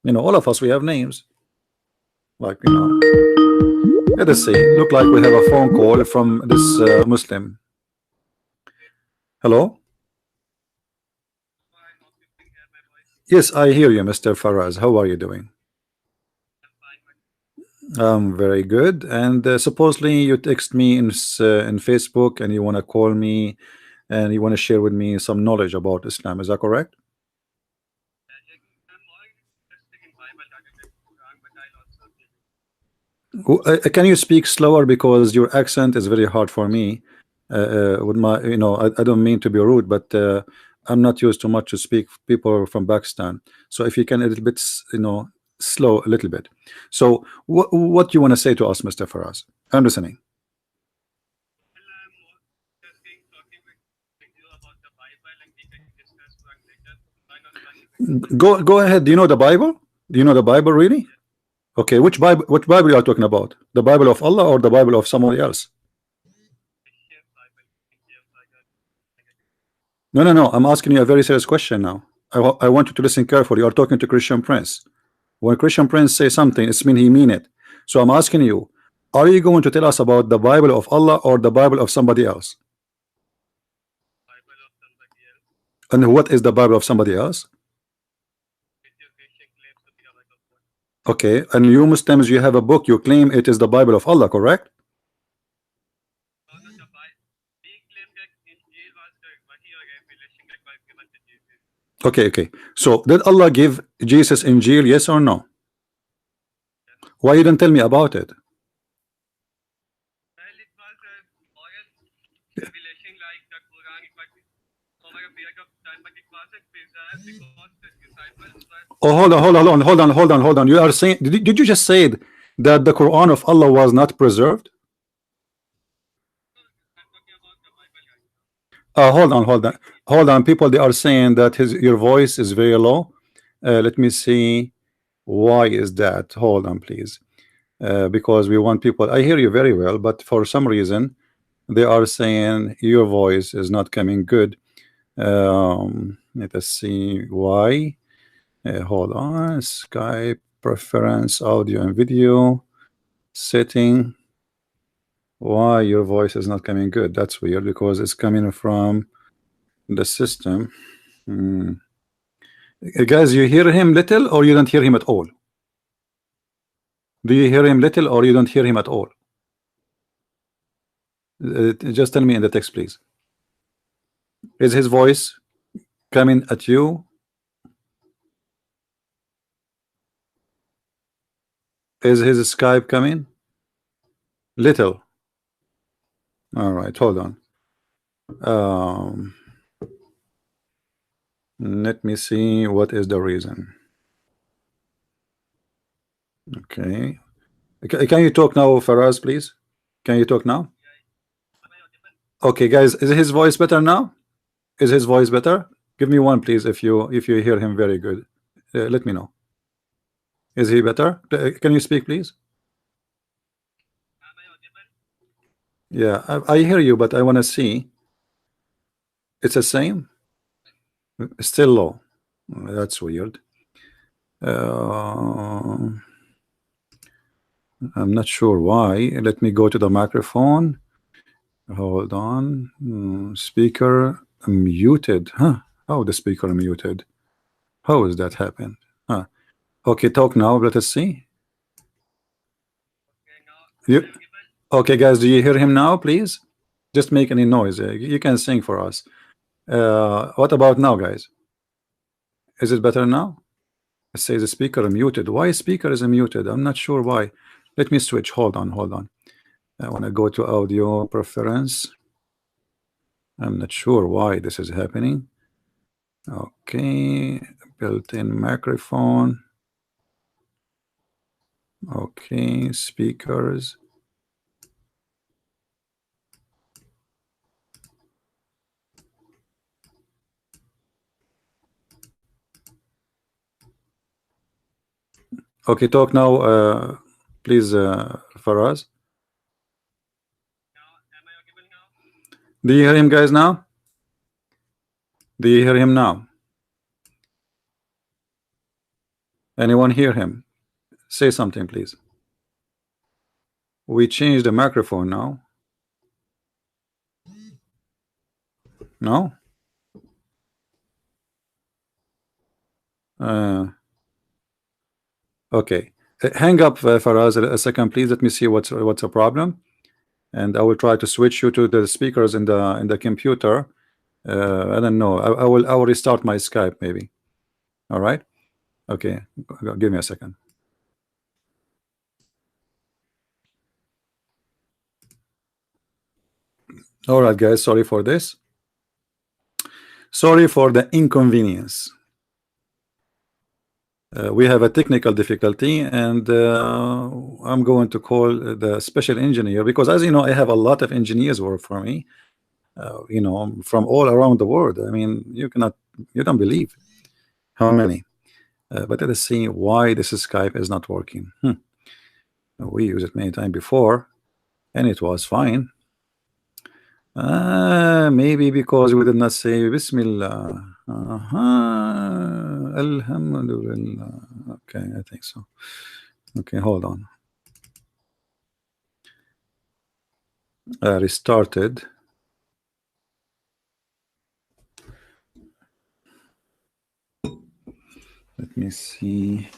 You know, all of us, we have names. Like, you know, let us see. Look like we have a phone call from this Muslim. Hello? Yes, I hear you, Mr. Faraz. How are you doing? Very good. And supposedly you text me in Facebook and you want to call me and you want to share with me some knowledge about Islam. Is that correct? Can you speak slower because your accent is very hard for me? With my, you know, I don't mean to be rude, but I'm not used to much to speak people from Pakistan. So if you can a little bit, you know, slow a little bit. So what you want to say to us, Mr. Faraz? I'm listening. Go ahead. Do you know the Bible? Do you know the Bible really? Okay, which Bible? Which Bible you are talking about? The Bible of Allah or the Bible of somebody else? No, no, no. I'm asking you a very serious question now. I want you to listen carefully. You're talking to Christian Prince. When Christian Prince say something, it's mean he mean it. So I'm asking you, are you going to tell us about the Bible of Allah or the Bible of somebody else? And what is the Bible of somebody else? Okay, and you Muslims, you have a book, you claim it is the Bible of Allah, correct? Okay, okay. So did Allah give Jesus Injil, yes or no? Why you didn't tell me about it? Oh, hold on. You are saying, did you just say that the Quran of Allah was not preserved? Hold on. People, they are saying that your voice is very low. Let me see. Why is that? Hold on, please. Because we want people. I hear you very well, but for some reason, they are saying your voice is not coming good. Let us see why. Hold on. Skype preference, audio and video setting. Why your voice is not coming good? That's weird because it's coming from the system. Guys, you hear him little or you don't hear him at all? Do you hear him little or you don't hear him at all? Just tell me in the text, please. Is his voice coming at you? Is his Skype coming? Little. All right, hold on. Let me see what is the reason. Okay. Can you talk now, Faraz, please? Can you talk now? Okay, guys, is his voice better now? Is his voice better? Give me one, please, if you hear him very good. Let me know. Is he better? Can you speak, please? Yeah, I hear you, but I want to see. It's the same. Still low. That's weird. I'm not sure why. Let me go to the microphone. Hold on. Speaker muted. Huh? How the speaker muted? How is that happen? Huh? Okay, talk now. Let us see. You okay, guys? Do you hear him now? Please, just make any noise. You can sing for us. What about now, guys? Is it better now? It says the speaker muted. Why speaker is muted? I'm not sure why. Let me switch. Hold on. I want to go to audio preference. I'm not sure why this is happening. Okay, built-in microphone. Okay, speakers. Okay, talk now, please, Faraz. Do you hear him, guys, now? Do you hear him now? Anyone hear him? Say something, please. We changed the microphone now. No? Uh, okay. Hang up, Faraz, a second, please. Let me see what's a problem, and I will try to switch you to the speakers in the computer. I don't know. I will restart my Skype maybe. All right. Okay. Give me a second. All right, guys. Sorry for this. Sorry for the inconvenience. We have a technical difficulty, and I'm going to call the special engineer, because, as you know, I have a lot of engineers work for me, from all around the world. I mean, you don't believe how many. But let's see why this Skype is not working. We used it many times before, and it was fine. Maybe because we did not say Bismillah. Alhamdulillah. Okay, I think so. Okay, hold on. Restarted. Let me see.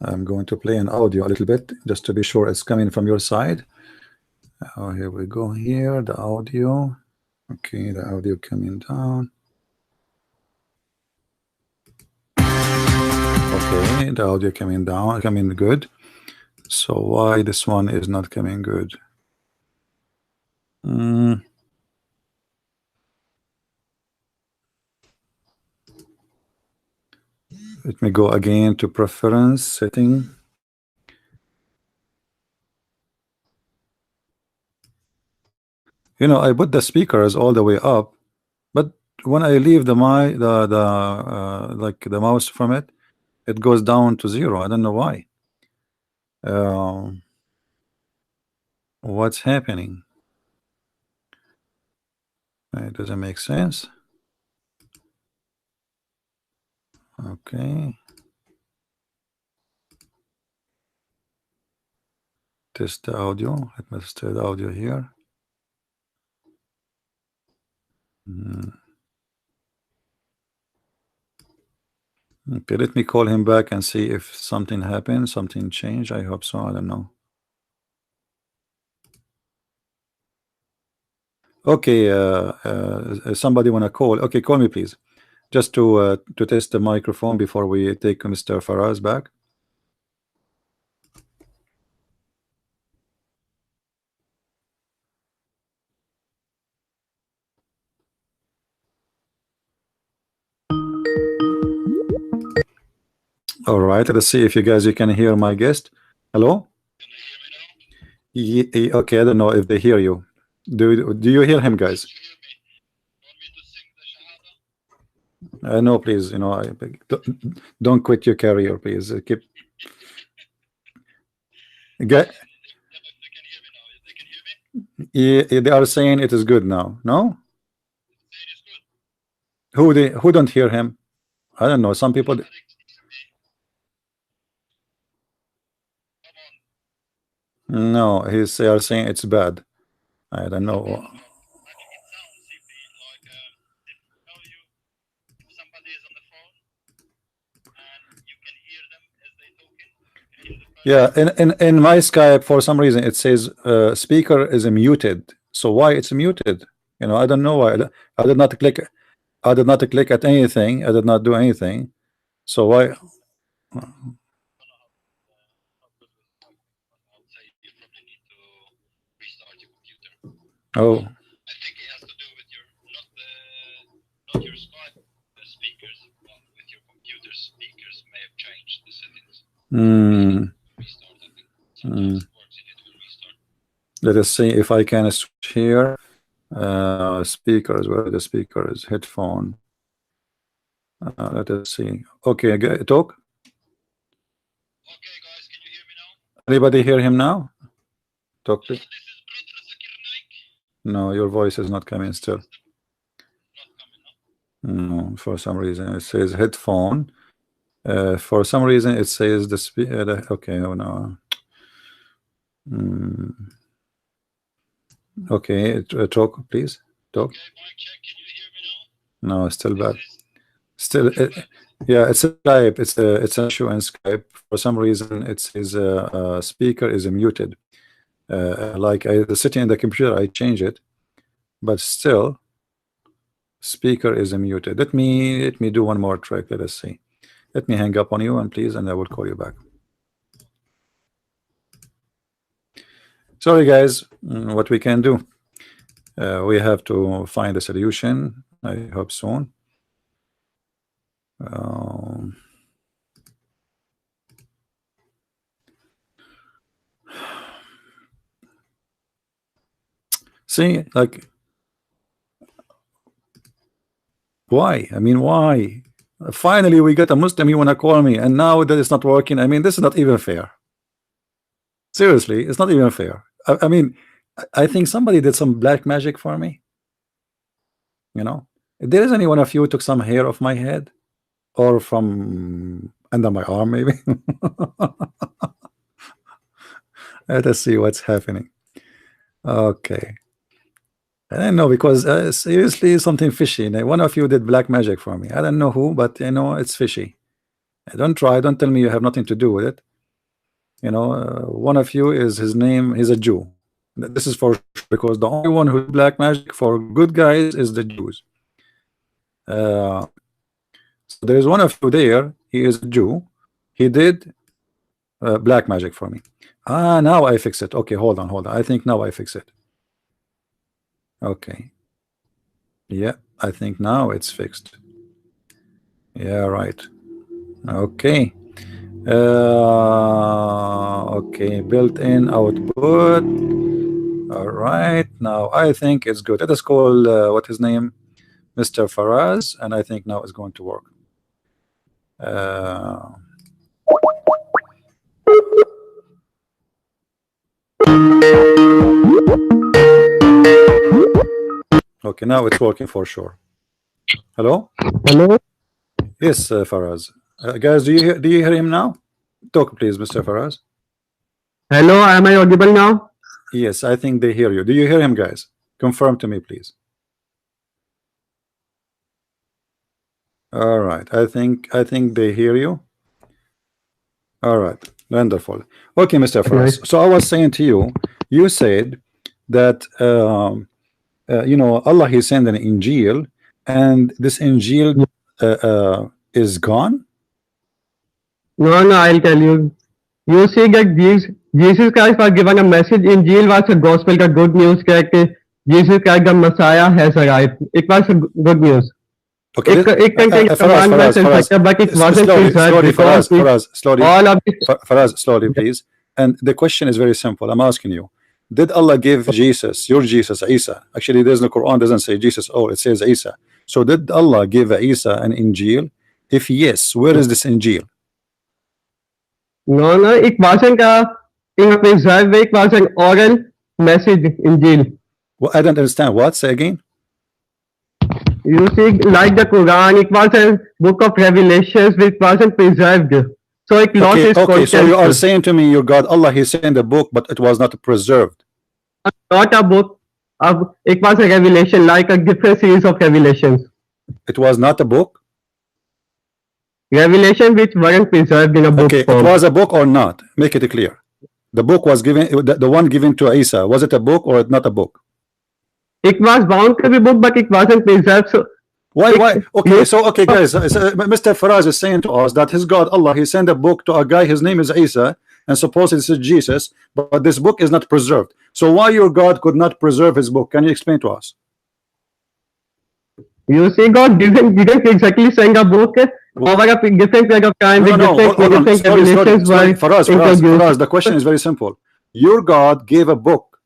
I'm going to play an audio a little bit just to be sure it's coming from your side. Oh, here we go. Here, the audio. Okay, the audio coming down. Okay, the audio coming down, coming good. So why this one is not coming good? Let me go again to preference setting. I put the speakers all the way up, but when I leave the like the mouse from it, it goes down to 0. I don't know why. What's happening? It doesn't make sense. Okay. Test the audio. Let me test the audio here. Okay, let me call him back and see if something happened, something changed. I hope so. I don't know. Okay, somebody wanna call? Okay, call me please, just to test the microphone before we take Mr. Faraz back. All right, let's see if you can hear my guest. Hello? Okay, I don't know if they hear you. Do you hear him, guys? No, please, don't quit your career, please. Keep. Get. Yeah, they are saying it is good now. No? Who don't hear him? I don't know. Some people. No, they are saying it's bad. I don't know. Yeah, in my Skype, for some reason it says speaker is muted. So why it's muted? I don't know why. I did not click. I did not click at anything. I did not do anything. So why? Oh. Let us see if I can switch here. Speakers, where are the speakers? Headphone. Let us see. Okay, talk. Anybody hear him now? Talk. No, your voice is not coming still. No, for some reason it says headphone. For some reason it says okay, oh no. Okay, talk please. Talk. No, still bad. Still, yeah, it's a Skype. It's an issue in Skype. For some reason, it says speaker is muted. Like the setting in the computer, I change it, but still, speaker is muted. Let me do one more trick. Let us see. Let me hang up on you, and please, and I will call you back. Sorry, guys. What we can do? We have to find a solution. I hope soon. See, like, why? I mean, why? Finally, we got a Muslim. You want to call me, and now that it's not working. I mean, this is not even fair. Seriously, it's not even fair. I mean, I think somebody did some black magic for me. You know, if there is any one of you took some hair off my head or from under my arm, maybe. Let us see what's happening. Okay. I don't know, because seriously, something fishy. One of you did black magic for me. I don't know who, but you know, it's fishy. Don't try. Don't tell me you have nothing to do with it. You know, one of you is his name. He's a Jew. This is for sure, because the only one who did black magic for good guys is the Jews. So there is one of you there. He is a Jew. He did black magic for me. Ah, now I fix it. Okay, hold on. I think now I fix it. Okay. Yeah, I think now it's fixed. Yeah, right. Okay. Okay, built-in output. All right, now I think it's good. Let us call what his name, Mr. Faraz, and I think now it's going to work. Okay, now it's working for sure. Hello? Hello? Yes, Faraz. Guys, do you hear him now? Talk, please, Mr. Faraz. Hello, am I audible now? Yes, I think they hear you. Do you hear him, guys? Confirm to me, please. All right. I think they hear you. All right. Wonderful. Okay, Mr. Faraz. So I was saying to you, you said that you know, Allah, He sent an Injil, and this Injil is gone. No, I'll tell you. You see that Jesus Christ was given a message. Injil was a gospel, the good news that Jesus Christ, the Messiah, has arrived. It was a good news. Okay, it can take commandments and such, but it wasn't slowly, Faraz, slowly, please. And the question is very simple. I'm asking you, did Allah give Jesus, your Jesus, Isa? Actually, there's no Quran doesn't say Jesus. Oh, it says Isa. So did Allah give Isa an Injil? If yes, where is this Injil? No, it wasn't in a preserved way. It was an oral message, Injil. Well, I don't understand. What? Say again. You see, like the Quran, it was a book of revelations which wasn't preserved. So it lost its content. Okay, so you are saying to me, your God, Allah, He sent a book, but it was not preserved. Not a book. It was a revelation, like a different series of revelations. It was not a book? Revelation which weren't preserved in a book form. It was a book or not? Make it clear. The book was given, the one given to Isa, was it a book or not a book? It was bound to be a book, but it wasn't preserved. So why? Okay, okay, guys, Mr. Faraz is saying to us that his God, Allah, He sent a book to a guy, his name is Isa, and supposedly this is Jesus, but this book is not preserved. So why your God could not preserve his book? Can you explain to us? You see, God didn't exactly send a book over a different period of time. Faraz, the question is very simple. Your God gave a book,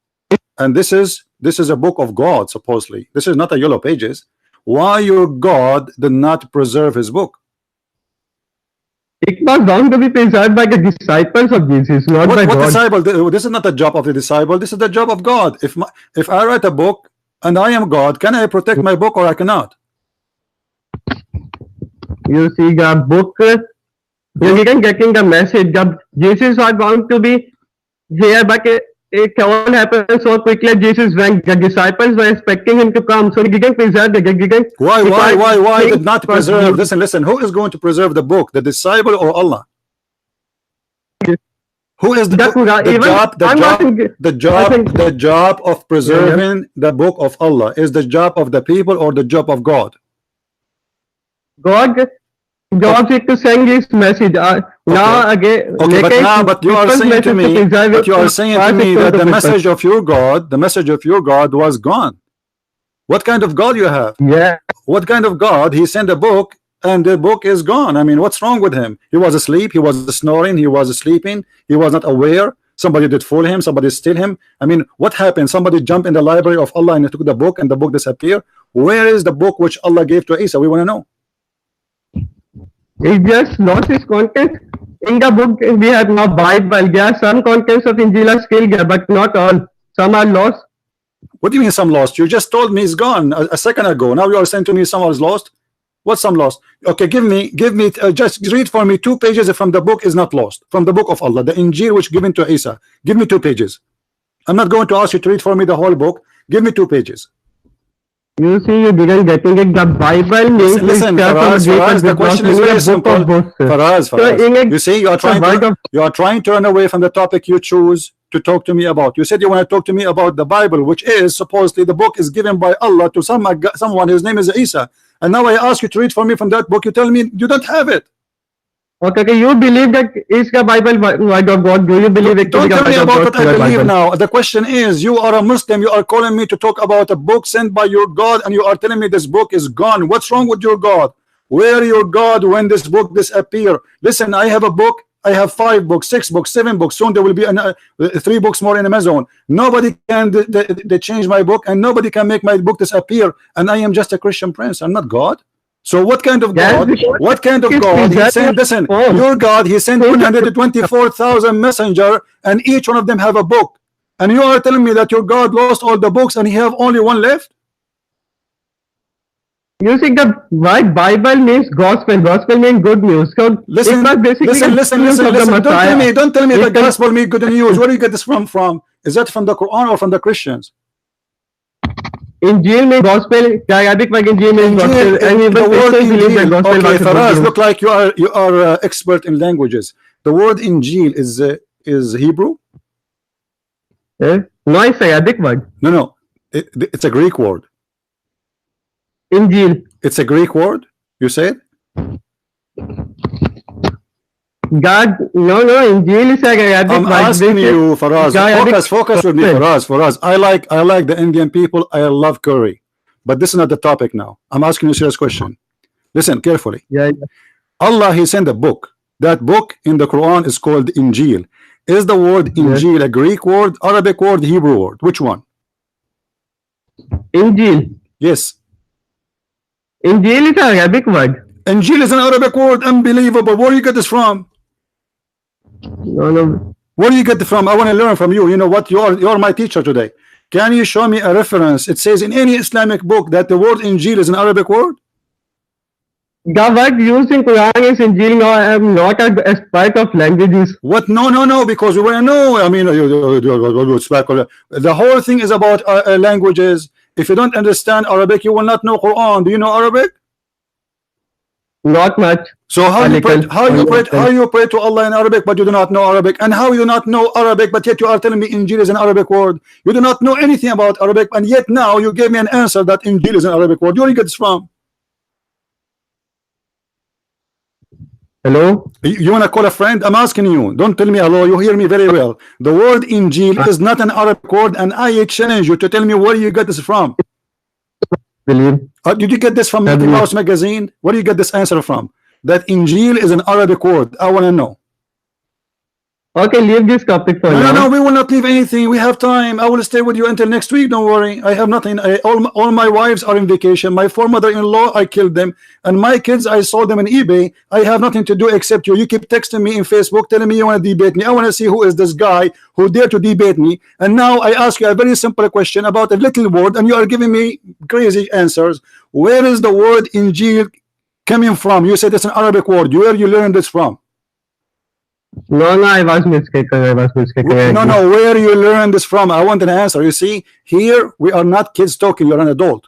and this is a book of God, supposedly. This is not a yellow pages. Why your God did not preserve his book? It was bound to be preserved by the disciples of Jesus, not by God. Disciple? This is not the job of the disciple. This is the job of God. If I write a book and I am God, can I protect my book or I cannot? You see the book. You didn't getting the message. The Jesus are going to be here, but it all happened so quickly. Jesus went. The disciples were expecting him to come, so they didn't preserve it. They didn't. Why did not preserve? Listen. Who is going to preserve the book? The disciple or Allah? Who is the job of preserving the book of Allah? Is the job of the people or the job of God? God job is to send this message. Now again, but you are saying to me that the message of your God was gone. What kind of God you have? Yeah. What kind of God? He sent a book and the book is gone. I mean, what's wrong with him? He was asleep, he was snoring, he was sleeping, he was not aware. Somebody did fool him, somebody steal him. I mean, what happened? Somebody jumped in the library of Allah and took the book and the book disappeared. Where is the book which Allah gave to Isa? We want to know. He just lost his content. In the book we have now Bible. There are some contents of Injil are still there, but not all. Some are lost. What do you mean some lost? You just told me it's gone a second ago. Now you are saying to me some was lost. What's some lost? Okay, give me just read for me 2 pages from the book is not lost. From the book of Allah, the Injil which given to Isa. Give me 2 pages. I'm not going to ask you to read for me the whole book. Give me 2 pages. You see, you didn't getting it. The Bible means listen, Faraz, the question is very simple. Faraz, you see, you are trying to run away from the topic you choose to talk to me about. You said you want to talk to me about the Bible, which is supposedly the book is given by Allah to someone whose name is Isa. And now I ask you to read for me from that book. You tell me you don't have it. Okay, you believe that is the Bible word of God? Do you believe it? Don't tell me about what I believe now. The question is, you are a Muslim. You are calling me to talk about a book sent by your God, and you are telling me this book is gone. What's wrong with your God? Where your God when this book disappear? Listen, I have a book. I have 5 books, 6 books, 7 books. Soon there will be 3 books more in Amazon. Nobody can they change my book, and nobody can make my book disappear. And I am just a Christian prince. I'm not God. So what kind of God? What kind of God? He sent, listen, your God, he sent 124,000 messenger, and each one of them have a book. And you are telling me that your God lost all the books and he have only one left? You see, the right Bible means gospel. Gospel means good news. So listen. Don't tell me the gospel means good news. Where do you get this from? Is that from the Quran or from the Christians? Injil means gospel. Arabic word Injil means gospel. And even Christians believe that gospel. Okay, Faraz, look like you are expert in languages. The word Injil is Hebrew? No, it's Arabic word. No, it's a Greek word. Injil. It's a Greek word. You said? God, no, Injil is Arabic. I'm asking you, Faraz. Focus with me, Faraz. I like the Indian people. I love curry, but this is not the topic now. I'm asking you a serious question. Listen carefully. Yeah. Allah, he sent a book. That book in the Quran is called Injil. Is the word Injil a Greek word, Arabic word, Hebrew word? Which one? Injil. Yes. Injil is an Arabic word. Injil is an Arabic word. Unbelievable. Where do you get this from? No. Where do you get it from? I want to learn from you. You know what? You are my teacher today. Can you show me a reference? It says in any Islamic book that the word Injil is an Arabic word. The word used in Quran is Injil. No, I am not an expert of languages. What? No. Because we want to know. I mean, the whole thing is about languages. If you don't understand Arabic, you will not know Quran. Do you know Arabic? Not much. So how you pray to Allah in Arabic, but you do not know Arabic? And how you do not know Arabic, but yet you are telling me Injil is an Arabic word? You do not know anything about Arabic, and yet now you gave me an answer that Injil is an Arabic word. Where do you get this from? Hello? You want to call a friend? I'm asking you. Don't tell me hello. You hear me very well. The word Injil is not an Arabic word, and I challenge you to tell me where you get this from. Believe. Did you get this from Mickey Mouse magazine? Where do you get this answer from? That Injil is an Arabic word. I want to know. Okay, leave this topic for now. No, we will not leave anything. We have time. I will stay with you until next week. Don't worry. I have nothing. All my wives are in vacation. My 4 mother-in-law, I killed them. And my kids, I sold them on eBay. I have nothing to do except you. You keep texting me in Facebook, telling me you want to debate me. I want to see who is this guy who dare to debate me. And now I ask you a very simple question about a little word, and you are giving me crazy answers. Where is the word Injil coming from? You said it's an Arabic word. Where you learned this from? No, no, I was mistaken. I was mistaken. No, no, where you learned this from? I want an answer. You see, here we are not kids talking. You're an adult.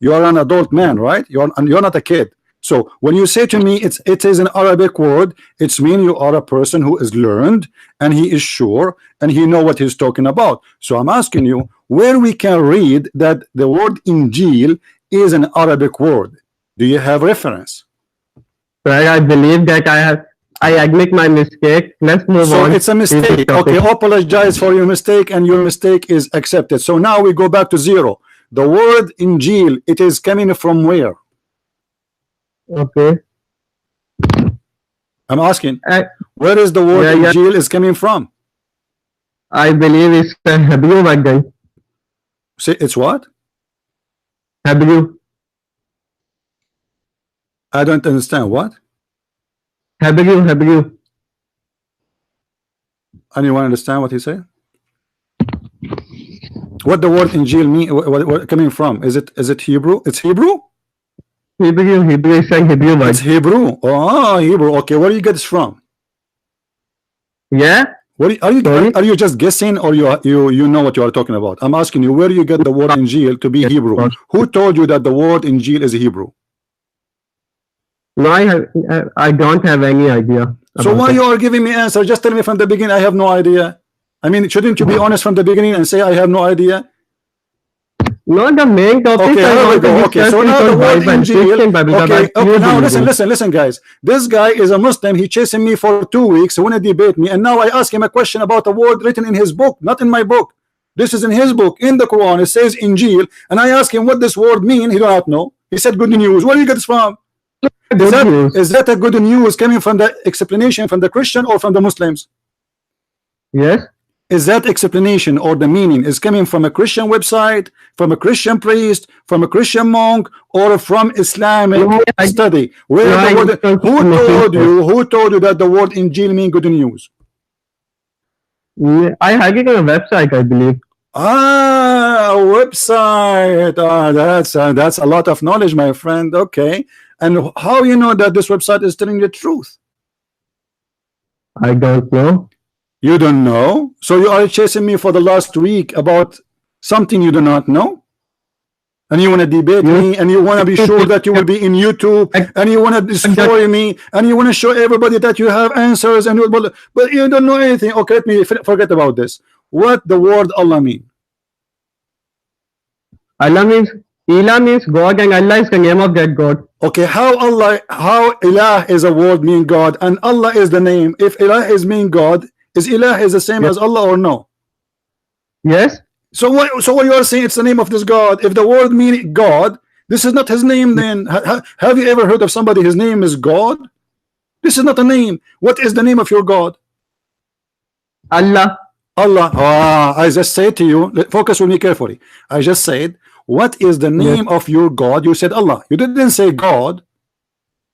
You are an adult man, right? You're not a kid. So when you say to me it is an Arabic word, it's mean you are a person who is learned and he is sure and he know what he's talking about. So I'm asking you where we can read that the word Injil is an Arabic word. Do you have reference? Sir, I believe that I admit my mistake. Let's move on. So it's a mistake. Okay, apologize for your mistake and your mistake is accepted. So now we go back to zero. The word Injil, it is coming from where? Okay. I'm asking, where is the word Injil is coming from? I believe it's Hebrew word. Say it's what? Hebrew. I don't understand. What? Hebrew. Anyone understand what he said? What the word Injil mean? What coming from? Is it Hebrew? It's Hebrew. Hebrew is a Hebrew word. It's Hebrew. Oh, Hebrew. Okay, where do you get this from? Yeah. What are you just guessing, or you know what you are talking about? I'm asking you, where do you get the word Injil to be Hebrew? Who told you that the word Injil is Hebrew? No, I don't have any idea. So why you are giving me answer? Just tell me from the beginning. I have no idea. I mean, shouldn't you be honest from the beginning and say I have no idea? No, the main topic. Okay, here we go. Okay, so now the word Injil. Okay, now listen, guys. This guy is a Muslim. He chasing me for 2 weeks. He want to debate me, and now I ask him a question about a word written in his book, not in my book. This is in his book, in the Quran. It says Injil, and I ask him what this word mean. He do not know. He said good news. Where do you get this from? Is that a good news coming from the explanation from the Christian or from the Muslims? Yes. Is that explanation or the meaning is coming from a Christian website, from a Christian priest, from a Christian monk, or from Islamic study? Who told you that the word Injil mean good news? I have it on a website, I believe. Ah, a website. That's a lot of knowledge, my friend. Okay, and how you know that this website is telling the truth? I don't know. You don't know? So you are chasing me for the last week about something you do not know? And you want to debate me, and you want to be sure that you will be in YouTube, and you want to destroy me, and you want to show everybody that you have answers, and but you don't know anything. Okay, let me forget about this. What the word Allah mean? Ilah means God, and Allah is the name of that God. Okay, how Ilah is a word mean God, and Allah is the name. If Ilah is mean God, is Ilah is the same as Allah or no? Yes. So what you are saying, it's the name of this God. If the word mean God, this is not his name then. Have you ever heard of somebody his name is God? This is not a name. What is the name of your God? Allah. I just said to you, focus with me carefully. I just said, what is the name of your God? You said Allah. You didn't say God.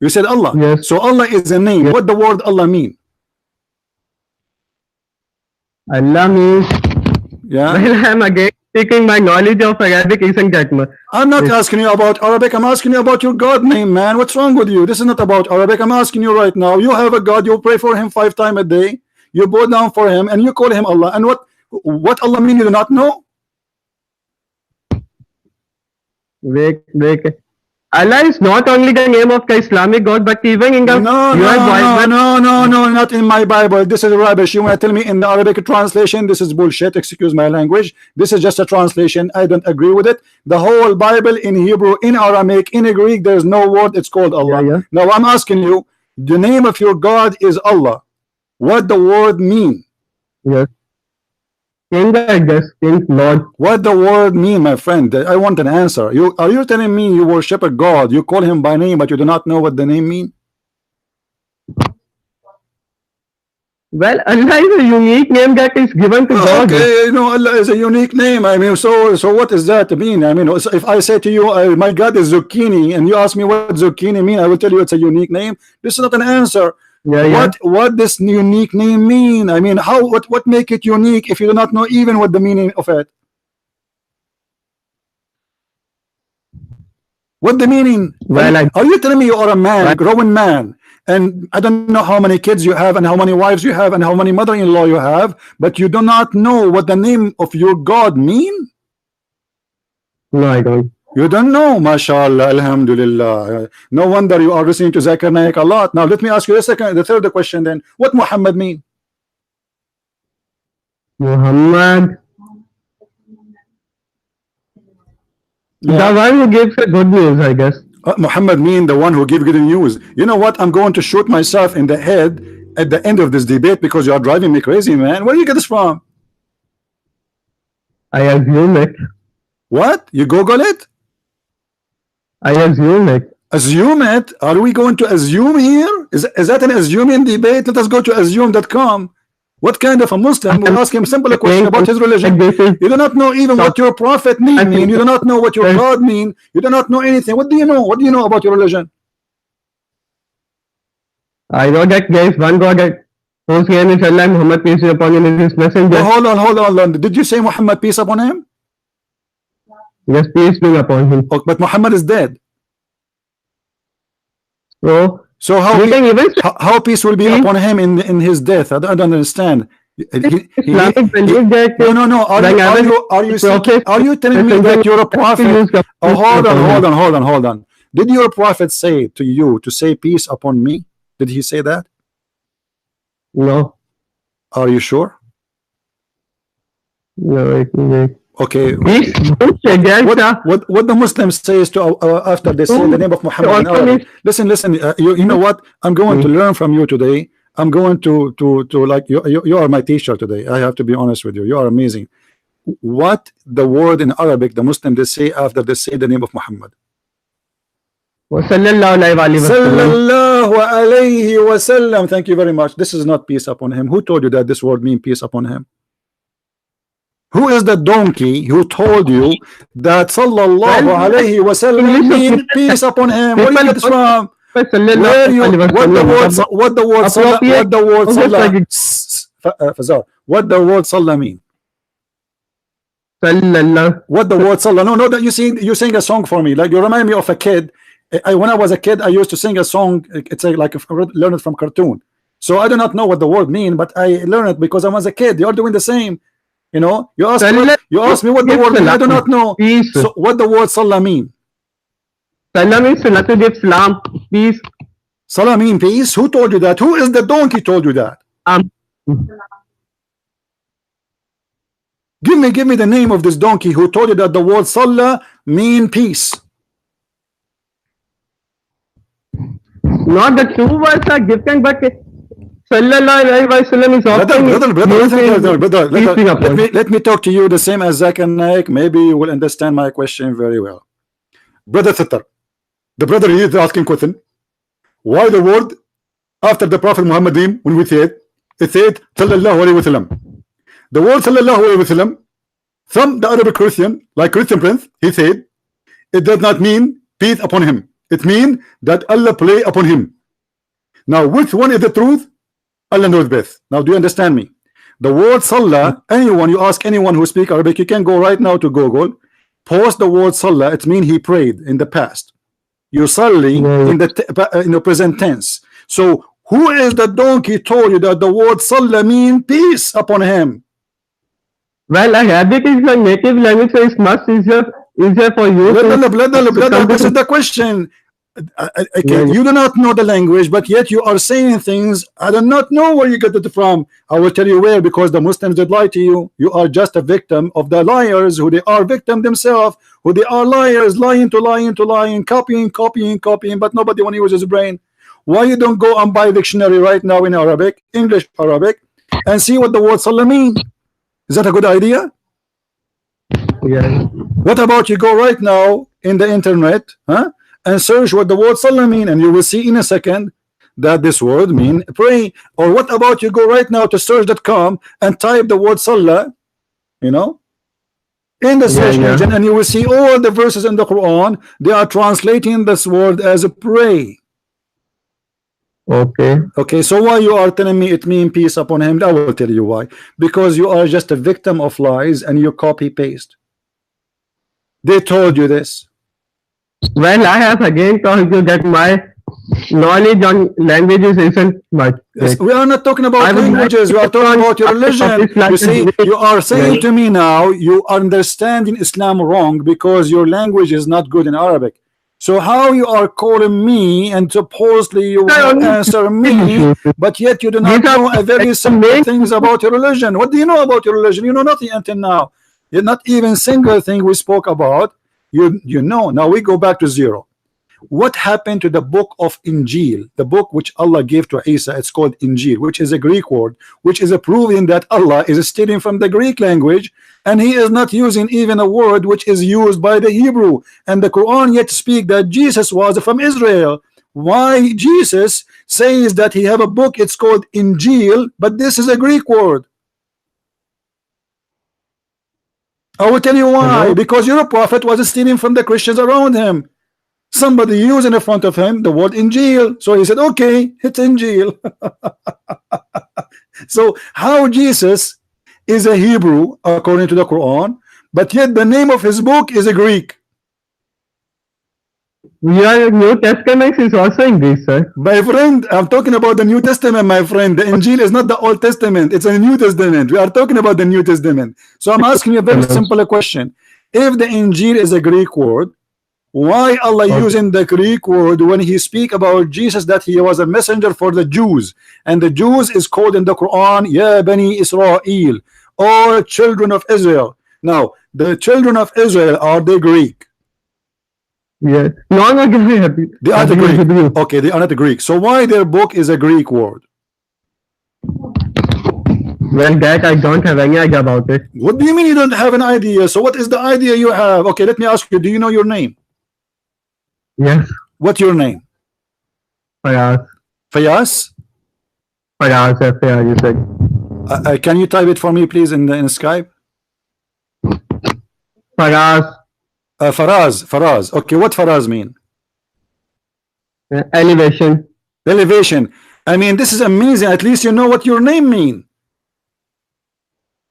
You said Allah. Yes. So Allah is a name. What the word Allah mean? Allah means. Yeah. Well, I'm again taking my knowledge of Arabic isn't that much. I'm not asking you about Arabic. I'm asking you about your God name, man. What's wrong with you? This is not about Arabic. I'm asking you right now. You have a God. You pray for him 5 times a day. You bow down for him, and you call him Allah. And what Allah mean? You do not know. Wait. Allah is not only the name of the Islamic God, but even in the no, not in my Bible. This is rubbish. You want to tell me in the Arabic translation? This is bullshit. Excuse my language. This is just a translation. I don't agree with it. The whole Bible in Hebrew, in Aramaic, in Greek, there's no word. It's called Allah. Yeah. Now I'm asking you, the name of your God is Allah. What the word mean? Yes. King, I guess. King, Lord. What the word mean, my friend? I want an answer. Are you telling me you worship a God? You call him by name, but you do not know what the name mean? Well, Allah is a unique name that is given to God. Okay, you know, Allah is a unique name. I mean, so what does that mean? I mean, if I say to you, my God is zucchini, and you ask me what zucchini mean, I will tell you it's a unique name. This is not an answer. What this unique name mean? I mean, what make it unique if you do not know even what the meaning of it? What the meaning? Well, Are you telling me you are a man, well, grown man, and I don't know how many kids you have and how many wives you have and how many mother-in-law you have, but you do not know what the name of your God mean? no, I don't. You don't know, mashallah, alhamdulillah. No wonder you are listening to Zakir Naik a lot. Now let me ask you the third question then. What Muhammad mean? Muhammad, the one who gives the good news, I guess. Muhammad mean the one who give good news. You know what? I'm going to shoot myself in the head at the end of this debate because you are driving me crazy, man. Where do you get this from? I assume it. What? You Google it? I assume it. Assume it? Are we going to assume here? Is that an assuming debate? Let us go to assume.com. What kind of a Muslim will ask him simple question about his religion? You do not know even what your prophet mean. You do not know what your God mean. You do not know anything. What do you know? What do you know about your religion? I know that there is one God whose name is Allah, Muhammad peace be upon him, is his messenger. Oh, hold on. Did you say Muhammad peace upon him? Yes, peace be upon him. Oh, but Muhammad is dead. So how peace will be upon him in his death? I don't understand. Islamic belief that No. Are you telling me that you're a prophet? Oh, hold on. Did your prophet say to you to say peace upon me? Did he say that? No. Are you sure? No, wait. Okay. What the Muslims says to after they say the name of Muhammad in Arabic. Listen. You know what? I'm going to learn from you today. I'm going to like you are my teacher today. I have to be honest with you. You are amazing. What the word in Arabic the Muslims they say after they say the name of Muhammad? Sallallahu alayhi wasallam. Thank you very much. This is not peace upon him. Who told you that this word means peace upon him? Who is the donkey who told you that sallallahu alayhi wasallam mean peace upon him? Where do you get this from? What the word sallah mean? What the word sallah? No, that you sing a song for me. Like you remind me of a kid. When I was a kid, I used to sing a song. It's like learn it from cartoon. So I do not know what the word mean, but I learned it because I was a kid. You're doing the same. You know, you ask me what the word mean. I do not know. So what the word salah mean? Salah means to give salam, peace. Salah mean peace? Who told you that? Who is the donkey told you that? Give me the name of this donkey who told you that the word salah mean peace. Not the two words are different, but sallallahu alayhi wa sallam is brother, let me talk to you the same as Zakir Naik. Maybe you will understand my question very well. Brother Thitter, the brother is asking question. Why the word after the Prophet Muhammad when we say it said sallallahu alayhi wa sallam. The word sallallahu alayhi wa sallam from the Arabic Christian, like Christian Prince, he said it does not mean peace upon him. It means that Allah play upon him. Now which one is the truth? Allah knows best. Now do you understand me? The word salah, you ask anyone who speak Arabic, you can go right now to Google, post the word salah. It means he prayed in the past. You salli in the present tense. So who is the donkey told you that the word salah mean peace upon him? Well, Arabic is your native language, so it's much easier for you. This is the question. You do not know the language, but yet you are saying things. I do not know where you get it from. I will tell you where, because the Muslims did lie to you. You are just a victim of the liars, who they are victim themselves, who they are liars, lying, copying, but nobody want to use his brain. Why you don't go and buy a dictionary right now in Arabic, English Arabic, and see what the word salah mean? Is that a good idea? Yeah. What about you go right now in the internet, and search what the word salah mean, and you will see in a second that this word mean pray. Or what about you go right now to search.com and type the word salah, in the search engine, and you will see all the verses in the Quran. They are translating this word as pray. Okay, so why you are telling me it mean peace upon him? I will tell you why. Because you are just a victim of lies and you copy paste. They told you this. Well, I have again told you that my knowledge on languages isn't much Yes, great. we are not talking I about would like languages. to We are touch talking on about your aspect of religion. Islam You that see, relate you are saying well. to me now you are understanding Islam wrong because your language is not good in Arabic. So how you are calling me and supposedly you These are will only answer basic me, issues. but yet you do These not are know a very like the simple main things issues. about your religion. What do you know about your religion? You know nothing until now. You're not even single thing we spoke about. You know. Now we go back to zero. What happened to the book of Injil, the book which Allah gave to Isa? It's called Injil, which is a Greek word, which is a proving that Allah is stealing from the Greek language, and he is not using even a word which is used by the Hebrew. And the Quran yet speak that Jesus was from Israel. Why Jesus says that he have a book, it's called Injil, but this is a Greek word? I will tell you why. Hello? Because your prophet was stealing from the Christians around him. Somebody using in front of him the word Injil, so he said, okay, it's Injil. So how Jesus is a Hebrew according to the Quran, but yet the name of his book is a Greek? Your New Testament is also in Greek, sir. My friend, I'm talking about the New Testament, my friend. The Injil is not the Old Testament, it's a New Testament. We are talking about the New Testament. So I'm asking you a very Hello. simple question. If the Injil is a Greek word, why Allah Okay. using the Greek word when he speak about Jesus that he was a messenger for the Jews, and the Jews is called in the Quran Ya Bani Israel, or children of Israel? Now the children of Israel, are they Greek? Yes. No, no, give me happy. They are the Happy Greek. you. Okay, they are not the Greek. So why their book is a Greek word? Well, that I don't have any idea about it. What do you mean you don't have an idea? So what is the idea you have? Okay, let me ask you, do you know your name? Yes. What's your name? Faraz. Fayas? Faraz, F-A-R, you said. Can you type it for me please in Skype? Faraz. Faraz. Okay, what Faraz mean? Elevation. Elevation. I mean, this is amazing. At least you know what your name mean.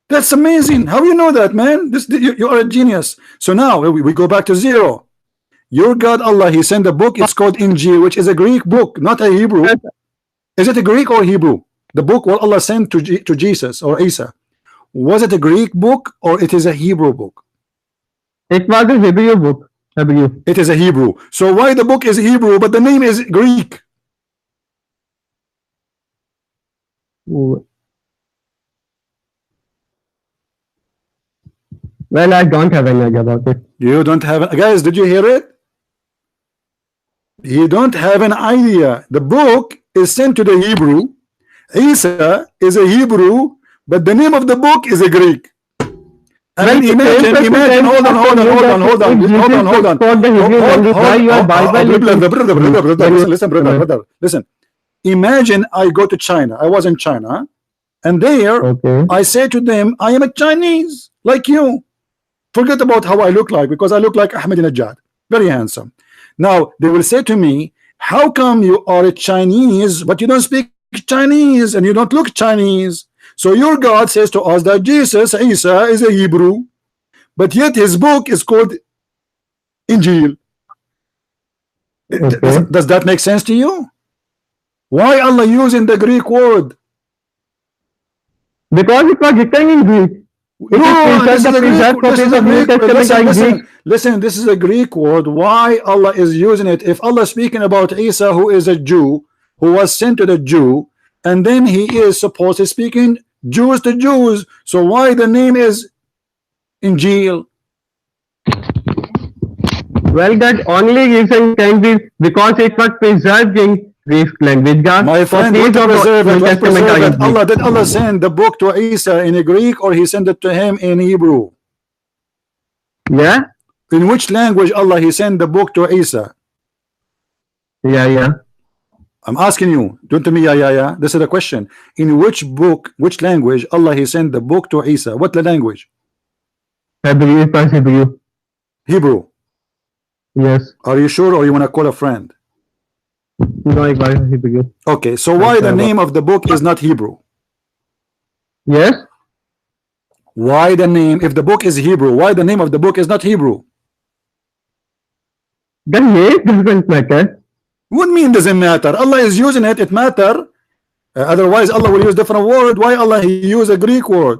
That's amazing. How you know that, man? You are a genius. So now we go back to zero. Your God Allah, he sent a book, it's called Injil, which is a Greek book, not a Hebrew. Is it a Greek or Hebrew? The book what Allah sent to Jesus or Isa, was it a Greek book or it is a Hebrew book? It was a Hebrew book. Hebrew. It is a Hebrew. So why the book is Hebrew but the name is Greek? Well, I don't have any idea about it. You don't have it. Guys, did you hear it? You don't have an idea. The book is sent to the Hebrew. Isa is a Hebrew, but the name of the book is a Greek. I Well, mean, imagine. Hold on. Why your Bible is Listen, brother. Listen. Imagine I go to China. I was in China, and there Okay. I say to them, I am a Chinese, like you. Forget about how I look like, because I look like Ahmadinejad, very handsome. Now they will say to me, how come you are a Chinese but you don't speak Chinese and you don't look Chinese? So your God says to us that Jesus, Isa, is a Hebrew, but yet his book is called Injil. Okay. Does that make sense to you? Why Allah using the Greek word? Because it was written in Greek. No, this is a Greek. This is a Greek. Listen. Listen. This is a Greek word. Why Allah is using it? If Allah is speaking about Isa, who is a Jew, who was sent to the Jew, and then he is supposed to speaking Jews to Jews. So why the name is Injil? Well, that only reason can be because it was preserved in Greek language. My friend, what Copies of preserve New it? What Testament preserve are in it? Greek. Did Allah send the book to Isa in Greek, or he sent it to him in Hebrew? Yeah. In which language Allah he sent the book to Isa? Yeah. I'm asking you. Don't tell me yeah. This is the question. In which book, which language Allah he sent the book to Isa? What the language? Hebrew. It was Hebrew. Hebrew. Yes. Are you sure, or you want to call a friend? No, it was Hebrew. Okay, so why the name of the book is not Hebrew? Yes. Why the name, if the book is Hebrew, why the name of the book is not Hebrew? The name doesn't matter. What mean doesn't matter? Allah is using it, it matter. Otherwise Allah will use different word. Why Allah he use a Greek word?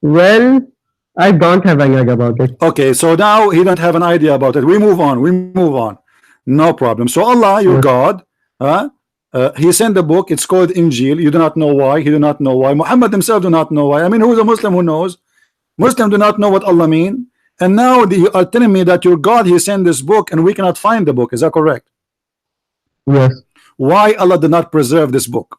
Well, I don't have any idea about it. Okay, so now he don't have an idea about it. We move on. We move on. No problem. So Allah, your God, he sent the book. It's called Injil. You do not know why. He do not know why. Muhammad himself do not know why. I mean, who is a Muslim who knows? Muslim do not know what Allah mean. And now you are telling me that your God he sent this book and we cannot find the book. Is that correct? Yes. Why Allah did not preserve this book?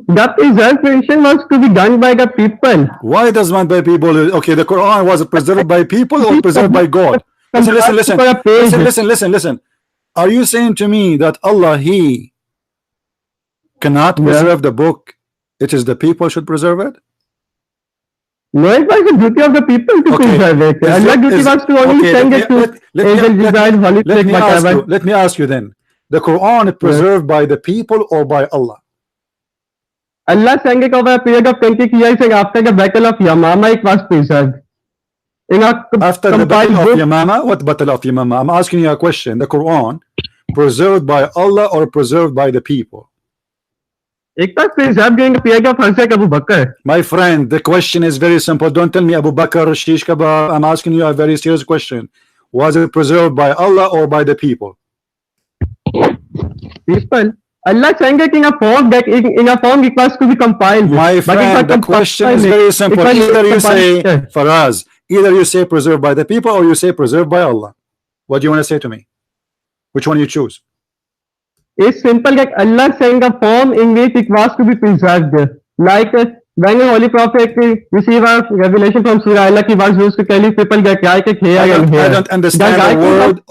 The preservation was to be done by the people. Why does man by people? Okay, the Quran was preserved by people or preserved by God? Listen. Are you saying to me that Allah he cannot preserve the book? It is the people should preserve it? No, it was the duty of the people to preserve it. Allah duty was to only send it to let me ask you then. The Quran is preserved by the people or by Allah? Allah sang it over a period of 20 years, and after the battle of Yamama, it was preserved. After the battle of Yamama? What battle of Yamama? I'm asking you a question. The Quran preserved by Allah or preserved by the people? It was preserved during the period of Hazrat Abu Bakr. My friend, the question is very simple. Don't tell me Abu Bakr, shish kebab. I'm asking you a very serious question. Was it preserved by Allah or by the people? People. Allah sang it in a form that in a form it was to be compiled. My friend, the question is very simple. Either you say, Faraz, either you say preserved by the people or you say preserved by Allah. What do you want to say to me? Which one you choose? It's simple that Allah sang a form in which it was to be preserved. Like when the Holy Prophet received a revelation from Surah Allah, he was used to tell his people that right here and here. I don't understand the word.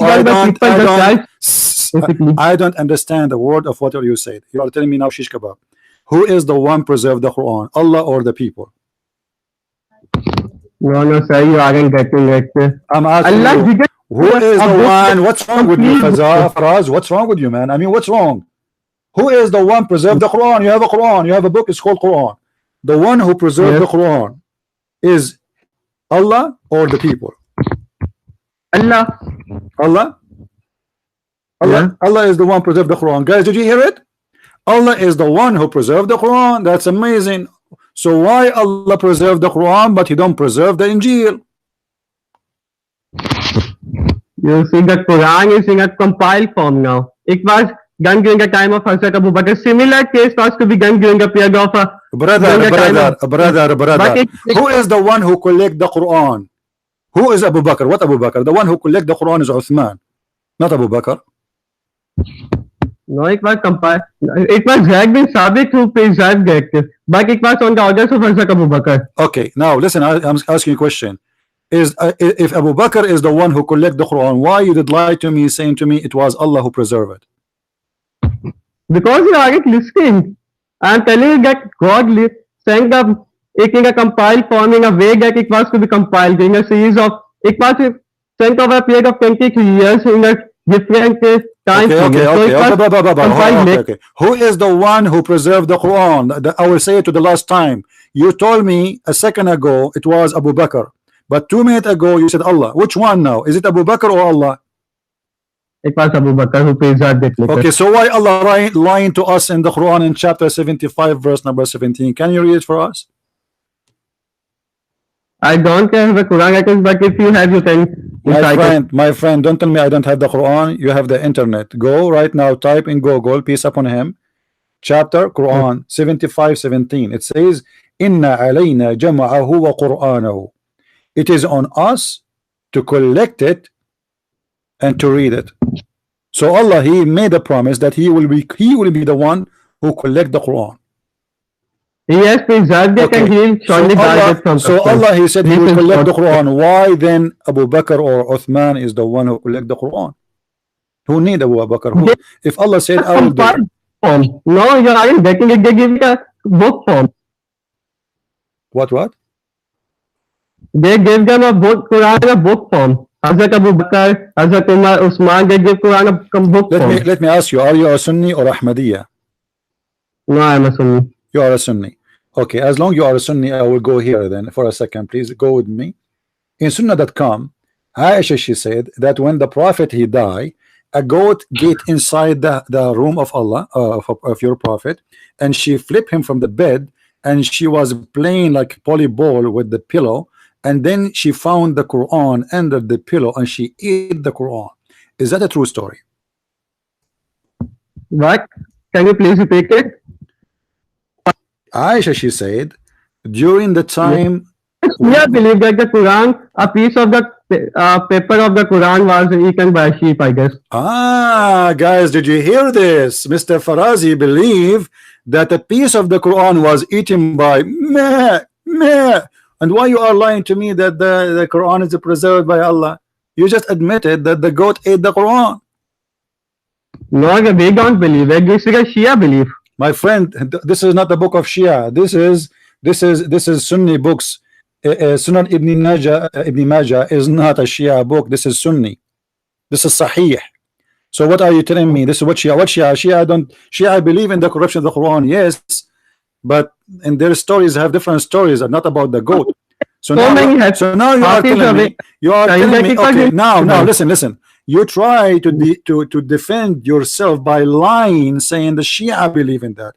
I don't understand the word of what you said. You are telling me now shish kebab. Who is the one preserved the Quran? Allah or the people? No, sir, you aren't getting it. I'm asking Allah you, who is the one? What's wrong with you, Faraz? What's wrong with you, man? I mean, what's wrong? Who is the one preserved the Quran? You have a Quran. You have a book. It's called Quran. The one who preserved the Quran is Allah or the people? Allah. Allah? Allah is the one who preserved the Quran. Guys, did you hear it? Allah is the one who preserved the Quran. That's amazing. So why Allah preserved the Quran but he don't preserve the Injil? You see, the Quran is in a compiled form now. It was done during the time of Hazrat Abu Bakr. Similar case was to be done during the period of brother. Who is the one who collect the Quran? Who is Abu Bakr? What Abu Bakr? The one who collect the Quran is Uthman, not Abu Bakr. No, it was compiled. It was Zayd bin Sabit who preserved it, but it was on the orders of Hazrat Abu Bakr. Okay, now listen, I'm asking you a question. Is if Abu Bakr is the one who collect the Quran, why you did lie to me saying to me it was Allah who preserved it? Because you aren't listening. I'm telling you that God sent it in a compiled form in a way that it was to be compiled in a series of, it was sent over a period of 23 years in a different time. Okay. Who is the one who preserved the Quran? I will say it to the last time. You told me a second ago it was Abu Bakr, but 2 minutes ago you said Allah. Which one now? Is it Abu Bakr or Allah? It was Abu Bakr who preserved it. Okay, so why Allah lying to us in the Quran in chapter 75 verse number 17? Can you read it for us? I don't have the Quran, but if you have, you can. My friend, don't tell me I don't have the Quran. You have the internet. Go right now, type in Google, peace upon him, chapter Quran 75:17. It says, Inna alayna jama'ahu wa Qur'anahu. It is on us to collect it and to read it. So Allah, he made a promise that he will be the one who collect the Quran. He has preserved it and he will surely guide it from Allah, he said he will collect the Quran. Why then Abu Bakr or Uthman is the one who collect the Quran? Who need Abu Bakr? If Allah said I will do it. No, you aren't getting it. They give it a book form. What? They gave them a book, Quran in a book form. Hazrat Abu Bakr, Hazrat Umar, Usman, they give Quran a book form. Let me ask you, are you a Sunni or Ahmadiyya? No, I am a Sunni. You are a Sunni. Okay, as long you are a Sunni, I will go here then for a second. Please go with me. In Sunnah.com, Aisha, she said that when the Prophet he died, a goat get inside the room of Allah, of your Prophet, and she flipped him from the bed, and she was playing like volleyball with the pillow, and then she found the Quran under the pillow and she ate the Quran. Is that a true story? What? Can you please repeat it? Aisha, she said during the Yes. time. Shia believe that the Quran, a piece of the paper of the Quran was eaten by a sheep, I guess. Ah, guys, did you hear this? Mr. Farazi believe that a piece of the Quran was eaten by meh, meh. And why you are lying to me that the Quran is preserved by Allah? You just admitted that the goat ate the Quran. No, we don't believe it. This is a Shia belief. My friend, this is not the book of Shia. This is Sunni books. Sunan Ibn Majah is not a Shia book. This is Sunni. This is Sahih. So what are you telling me? This is what Shia? What Shia? Shia believe in the corruption of the Quran, yes, but in their stories have different stories, and not about the goat. So now you are telling me. Okay, now listen. You try to defend yourself by lying, saying the Shia believe in that.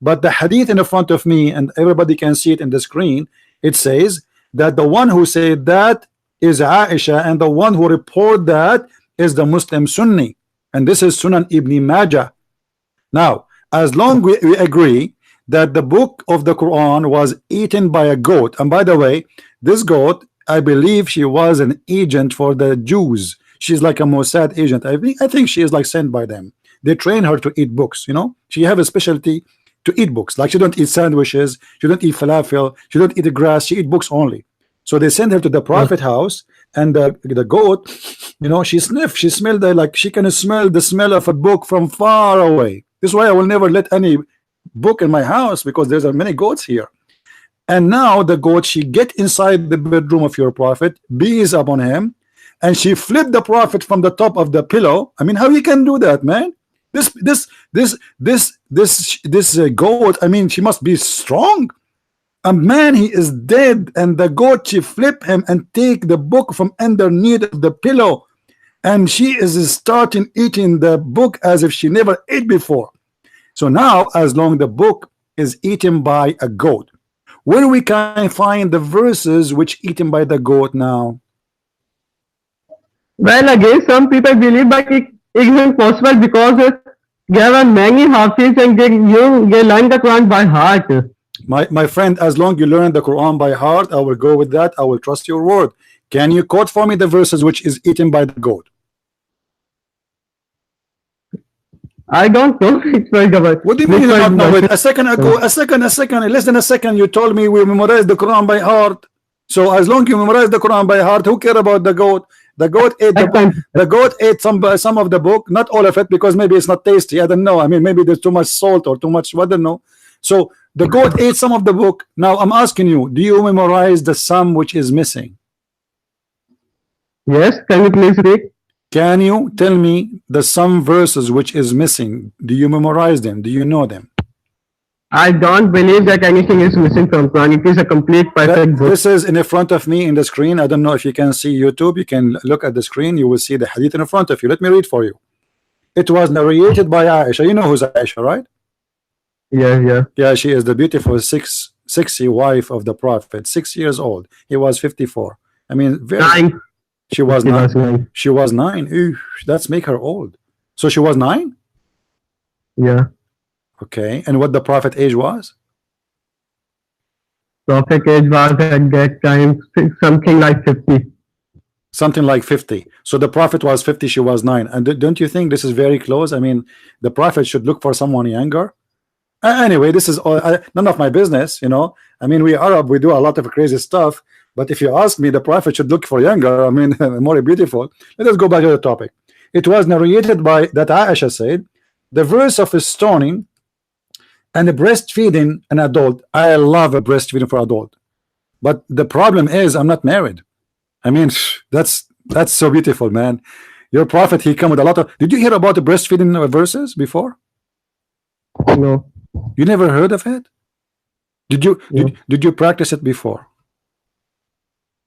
But the hadith in front of me, and everybody can see it in the screen, it says that the one who said that is Aisha, and the one who report that is the Muslim Sunni, and this is Sunan Ibn Majah. Now, as long we agree that the book of the Quran was eaten by a goat, and by the way, this goat, I believe she was an agent for the Jews. She's like a Mossad agent. I think she is like sent by them. They train her to eat books. You know, she have a specialty to eat books. Like she don't eat sandwiches, she don't eat falafel, she don't eat grass, she eat books only. So they send her to the Prophet house, and the goat, you know, she sniffed, she smelled like she can smell the smell of a book from far away. This is why I will never let any book in my house, because there's many goats here. And now the goat, she get inside the bedroom of your Prophet, bees upon him, and she flipped the Prophet from the top of the pillow. I mean, how you can do that, man? This goat, I mean, she must be strong. A man, he is dead, and the goat, she flip him and take the book from underneath the pillow, and she is starting eating the book as if she never ate before. So now, as long the book is eaten by a goat, where we can find the verses which eaten by the goat now? Well, again, some people believe that it isn't possible because there are many Hafiz and they learn the Quran by heart. My friend, as long you learn the Quran by heart, I will go with that. I will trust your word. Can you quote for me the verses which is eaten by the goat? I don't know. It's very good. What do you mean you don't know it? A second ago, less than a second, you told me we memorize the Quran by heart. So as long you memorize the Quran by heart, who care about the goat? The goat ate the goat ate some of the book, not all of it, because maybe it's not tasty. I don't know. I mean, maybe there's too much salt or too much. I don't know. So the goat ate some of the book. Now I'm asking you, do you memorize the sum which is missing? Yes. Can you please read? Can you tell me the some verses which is missing? Do you memorize them? Do you know them? I don't believe that anything is missing from Quran. It is a complete perfect book. This is in front of me in the screen. I don't know if you can see YouTube. You can look at the screen. You will see the hadith in front of you. Let me read for you. It was narrated by Aisha. You know who's Aisha, right? Yeah, she is the beautiful sexy wife of the Prophet. 6 years old. He was 54. I mean, she was 9. She was 9. Ew, that's make her old. So she was 9? Yeah. Okay. And what the Prophet age was? Prophet age was at that time something like 50. Something like 50. So the Prophet was 50, she was 9. And don't you think this is very close? I mean, the Prophet should look for someone younger. Anyway, this is all, none of my business, you know. I mean, we Arab, we do a lot of crazy stuff. But if you ask me, the Prophet should look for younger, I mean, more beautiful. Let us go back to the topic. It was narrated by that Aisha said, the verse of stoning and the breastfeeding an adult. I love a breastfeeding for adult, but the problem is I'm not married. I mean, that's so beautiful, man. Your Prophet, he come with a lot of. Did you hear about the breastfeeding verses before? No. You never heard of it? Did you No. did you practice it before?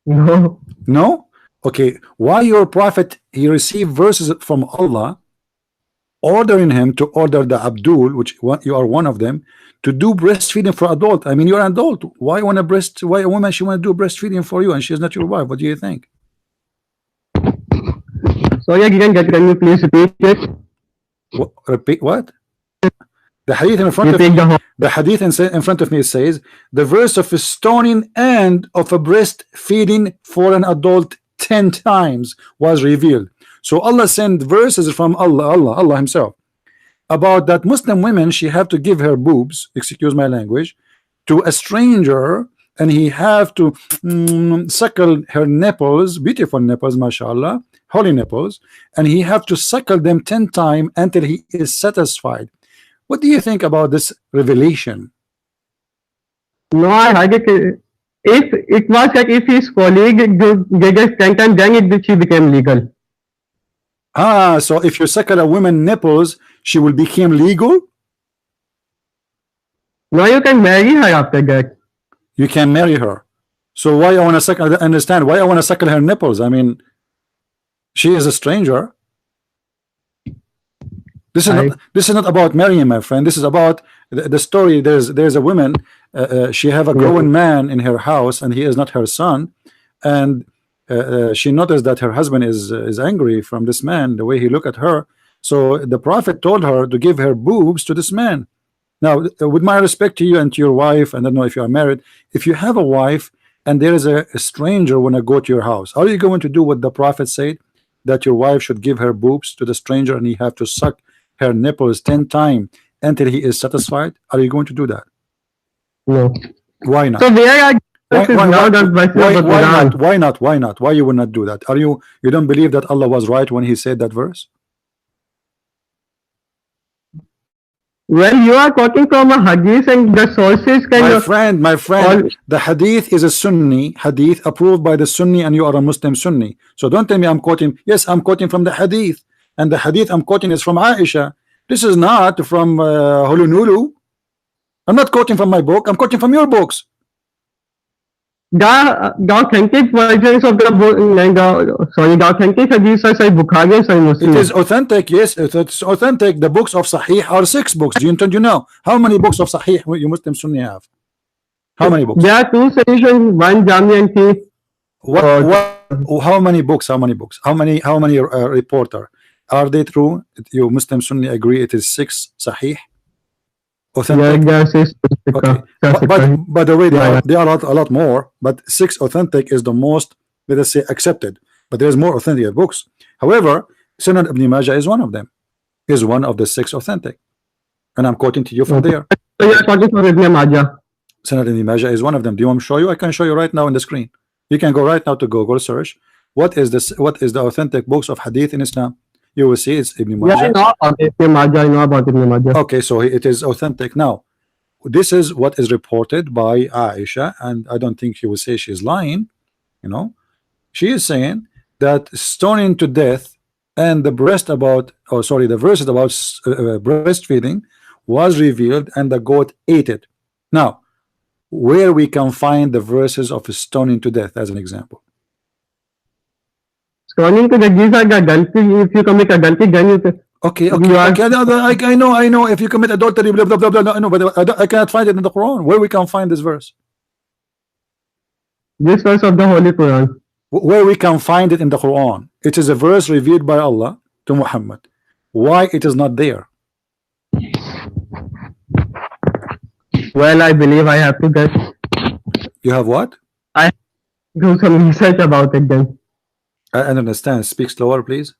No. No? Okay. Why your prophet, he received verses from Allah ordering him to order the Abdul, which one, you are one of them, to do breastfeeding for adult. I mean, you're an adult. Why want to breast? Why a woman she want to do breastfeeding for you and she's not your wife? What do you think? Sorry, I didn't get. Can you please repeat it? What, repeat what? The hadith in front You of take me, the whole. the hadith in front of me says the verse of a stoning and of a breastfeeding for an adult 10 times was revealed. So Allah sent verses from Allah himself about that Muslim women, she have to give her boobs, excuse my language, to a stranger, and he have to suckle her nipples, beautiful nipples, mashallah, holy nipples, and he have to suckle them 10 times until he is satisfied. What do you think about this revelation? No, I had it. If it was like if his colleague did it 10 times, then she became legal. Ah, so if you suckle a woman nipples, she will become legal? Now you can marry her after that. You can marry her. So why I want to suckle, I don't understand why I want to suckle her nipples. I mean, she is a stranger. This is not about marrying, my friend. This is about the story. There's a woman, she have a grown man in her house and he is not her son, and she noticed that her husband is angry from this man, the way he look at her. So the prophet told her to give her boobs to this man. Now, with my respect to you and to your wife, and I don't know if you are married, if you have a wife and there is a stranger when I go to your house, are you going to do what the prophet said, that your wife should give her boobs to the stranger and he have to suck her nipples 10 times until he is satisfied? Are you going to do that? No. Why not? So where are Why not? Why not? Why you will not do that? Are you don't believe that Allah was right when he said that verse? Well, you are quoting from a hadith and the sources kind of. My friend, the hadith is a Sunni hadith approved by the Sunni, and you are a Muslim Sunni. So don't tell me I'm quoting. Yes, I'm quoting from the hadith, and the hadith I'm quoting is from Aisha. This is not from Hulunulu. I'm not quoting from my book. I'm quoting from your books. The authentic versions of the book, the authentic hadiths are Sahih Bukhari and Sahih Muslim. It is authentic, yes, it's authentic. The books of Sahih are 6 books. Do you know how many books of Sahih you Muslim Sunni have? How many books? There are 2 solutions, one Jami and 3. How many books? How many reporter? Are they true? You Muslim Sunni agree it is 6 Sahih? Authentic. Okay. But by the way, there are a lot more, but 6 authentic is the most, let us say, accepted. But there's more authentic books. However, Sunan Ibn Majah is one of them. Is one of the 6 authentic, and I'm quoting to you from there. So you're quoting from Ibn Majah. Sunan Ibn Majah is one of them. Do you want me to show you? I can show you right now on the screen. You can go right now to Google, search what is this, what is the authentic books of hadith in Islam. You will see it's Ibn Majah. Yeah, I know about Ibn Majah. I know about Ibn Majah. Okay, so it is authentic. Now, this is what is reported by Aisha, and I don't think she will say she's lying. You know, she is saying that stoning to death and the verses about breastfeeding was revealed, and the goat ate it. Now, where we can find the verses of stoning to death as an example? Stoning to death, these are the adultery. If you commit adultery, then you. Okay. I know. If you commit adultery, blah blah blah blah. I know, but I cannot find it in the Quran. Where we can find this verse? This verse of the Holy Quran. Where we can find it in the Quran? It is a verse revealed by Allah to Muhammad. Why it is not there? Well, I believe I have to get. You have what? I do some research about it then. I don't understand. Speak slower, please.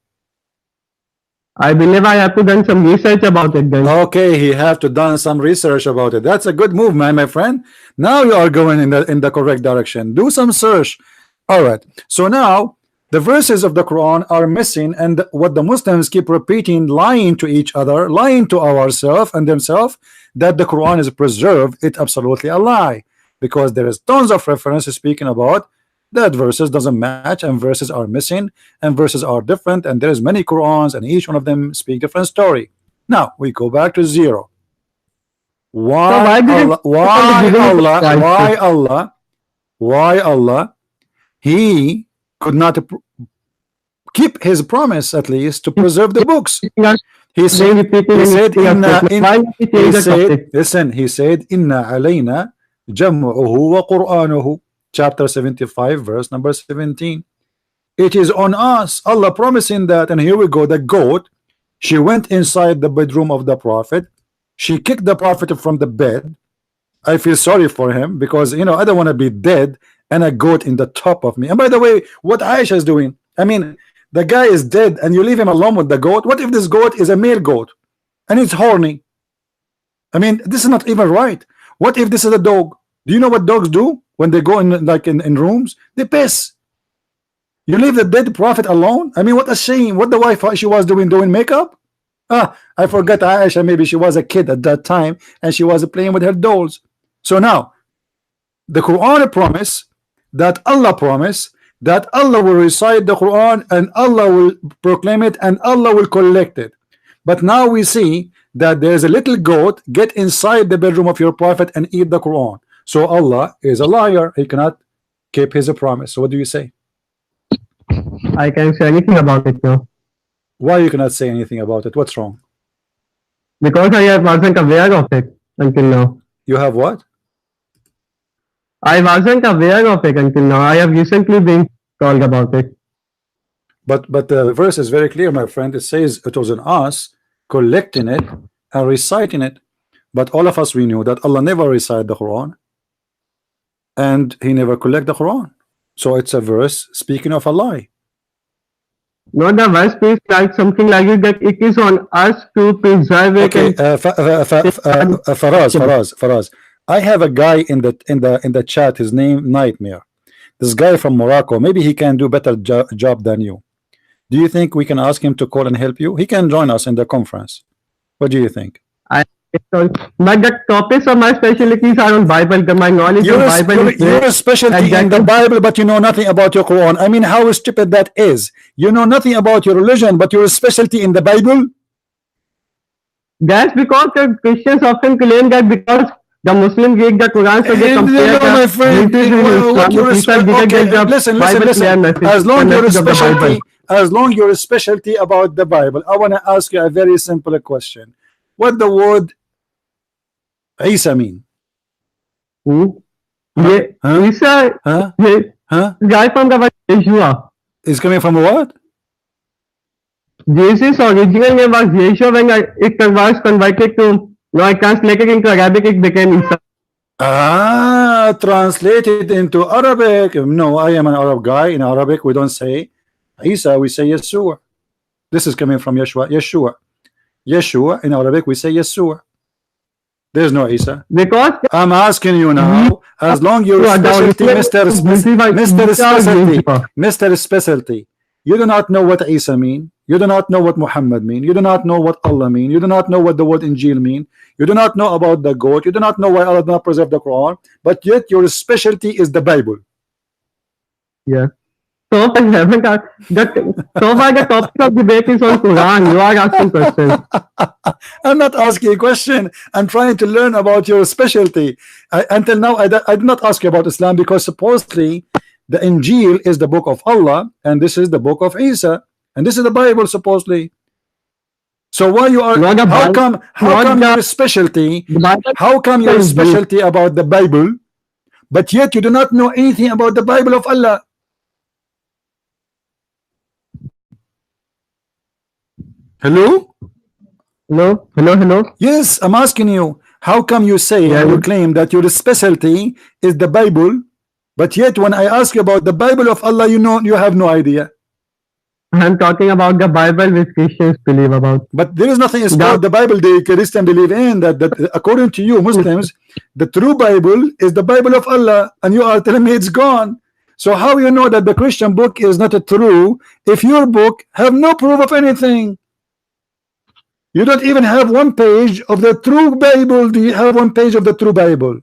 I believe I have to done some research about it then. Okay, he have to done some research about it. That's a good move, man, my friend. Now you are going in the correct direction. Do some search. All right. So now the verses of the Quran are missing, and what the Muslims keep repeating, lying to each other, lying to ourselves and themselves, that the Quran is preserved. It's absolutely a lie, because there is tons of references speaking about that verses doesn't match, and verses are missing, and verses are different, and there is many Qurans, and each one of them speak different story. Now we go back to 0. So Why why didn't Allah? focus on the Why giving it to Allah? Christ? Why Allah? Why Allah? He could not keep his promise at least to preserve the books. Repeating us, He again said, repeating and repeating our inna statement. in Why not we he change the said, topic? listen, he said, inna alayna jam'uhu wa qur'anuhu, chapter 75, verse number 17. It is on us, Allah promising that, and here we go, the goat, she went inside the bedroom of the prophet, she kicked the prophet from the bed. I feel sorry for him because, you know, I don't want to be dead and a goat in the top of me. And by the way, what Aisha is doing, I mean, the guy is dead and you leave him alone with the goat. What if this goat is a male goat and it's horny? I mean, this is not even right. What if this is a dog? Do you know what dogs do when they go in, like in rooms? They piss. You leave the dead prophet alone? I mean, what a shame. What the wife she was doing makeup? Ah, I forgot Aisha. Maybe she was a kid at that time and she was playing with her dolls. So now, the Quran promise that Allah promise that Allah will recite the Quran and Allah will proclaim it and Allah will collect it. But now we see that there's a little goat get inside the bedroom of your prophet and eat the Quran. So Allah is a liar. He cannot keep his promise. So what do you say? I can't say anything about it now. Why you cannot say anything about it? What's wrong? Because I wasn't aware of it until now. You have what? I wasn't aware of it until now. I have recently been told about it. But the verse is very clear, my friend. It says it was on us collecting it and reciting it. But all of us, we knew that Allah never recited the Quran and he never collect the Quran. So it's a verse speaking of a lie. No, the verse speaks like something like it, that it is on us to preserve it. Okay, And Faraz. I have a guy in the chat. His name Nightmare. This guy from Morocco. Maybe he can do better job than you. Do you think we can ask him to call and help you? He can join us in the conference. What do you think? but the topics of my specialties are on Bible. My knowledge of Bible is You're a specialty in the Bible, but you know nothing about your Quran. I mean, how stupid that is. You know nothing about your religion, but you're a specialty in the Bible. That's because the Christians often claim that because the Muslims read the Quran, so they compare my friend, listen. As long you're a specialty about the Bible, I want to ask you a very simple question. What the word Isa mean? Isa, guy from the word Yeshua. Is coming from what? Jesus' original name was Yeshua. When it was converted to, translated into Arabic, it became Isa. Translated into Arabic. No, I am an Arab guy. In Arabic, we don't say Isa, we say Yeshua. This is coming from Yeshua. Yeshua. In Arabic, we say Yeshua. There's no Isa. Because I'm asking you now, as long you're specialty, Mr. Specialty, you do not know what Isa mean. You do not know what Muhammad mean. You do not know what Allah mean. You do not know what the word Injil mean. You do not know about the goat. You do not know why Allah did not preserve the Quran. But yet your specialty is the Bible. Yeah. So far the topic of debate is on Quran. You are asking questions. I'm not asking a question. I'm trying to learn about your specialty. Until now, I did not ask you about Islam because supposedly the Injil is the book of Allah and this is the book of Isa and this is the Bible supposedly. So why you are? How come your specialty? How come your specialty about the Bible, but yet you do not know anything about the Bible of Allah? Hello? Hello. Yes, I'm asking you. How come you say you claim that your specialty is the Bible, but yet when I ask you about the Bible of Allah, you have no idea. I'm talking about the Bible which Christians believe about. But there is nothing about the Bible the Christians believe in. That according to you Muslims, the true Bible is the Bible of Allah, and you are telling me it's gone. So how you know that the Christian book is not true if your book have no proof of anything? You don't even have one page of the true Bible. Do you have one page of the true Bible?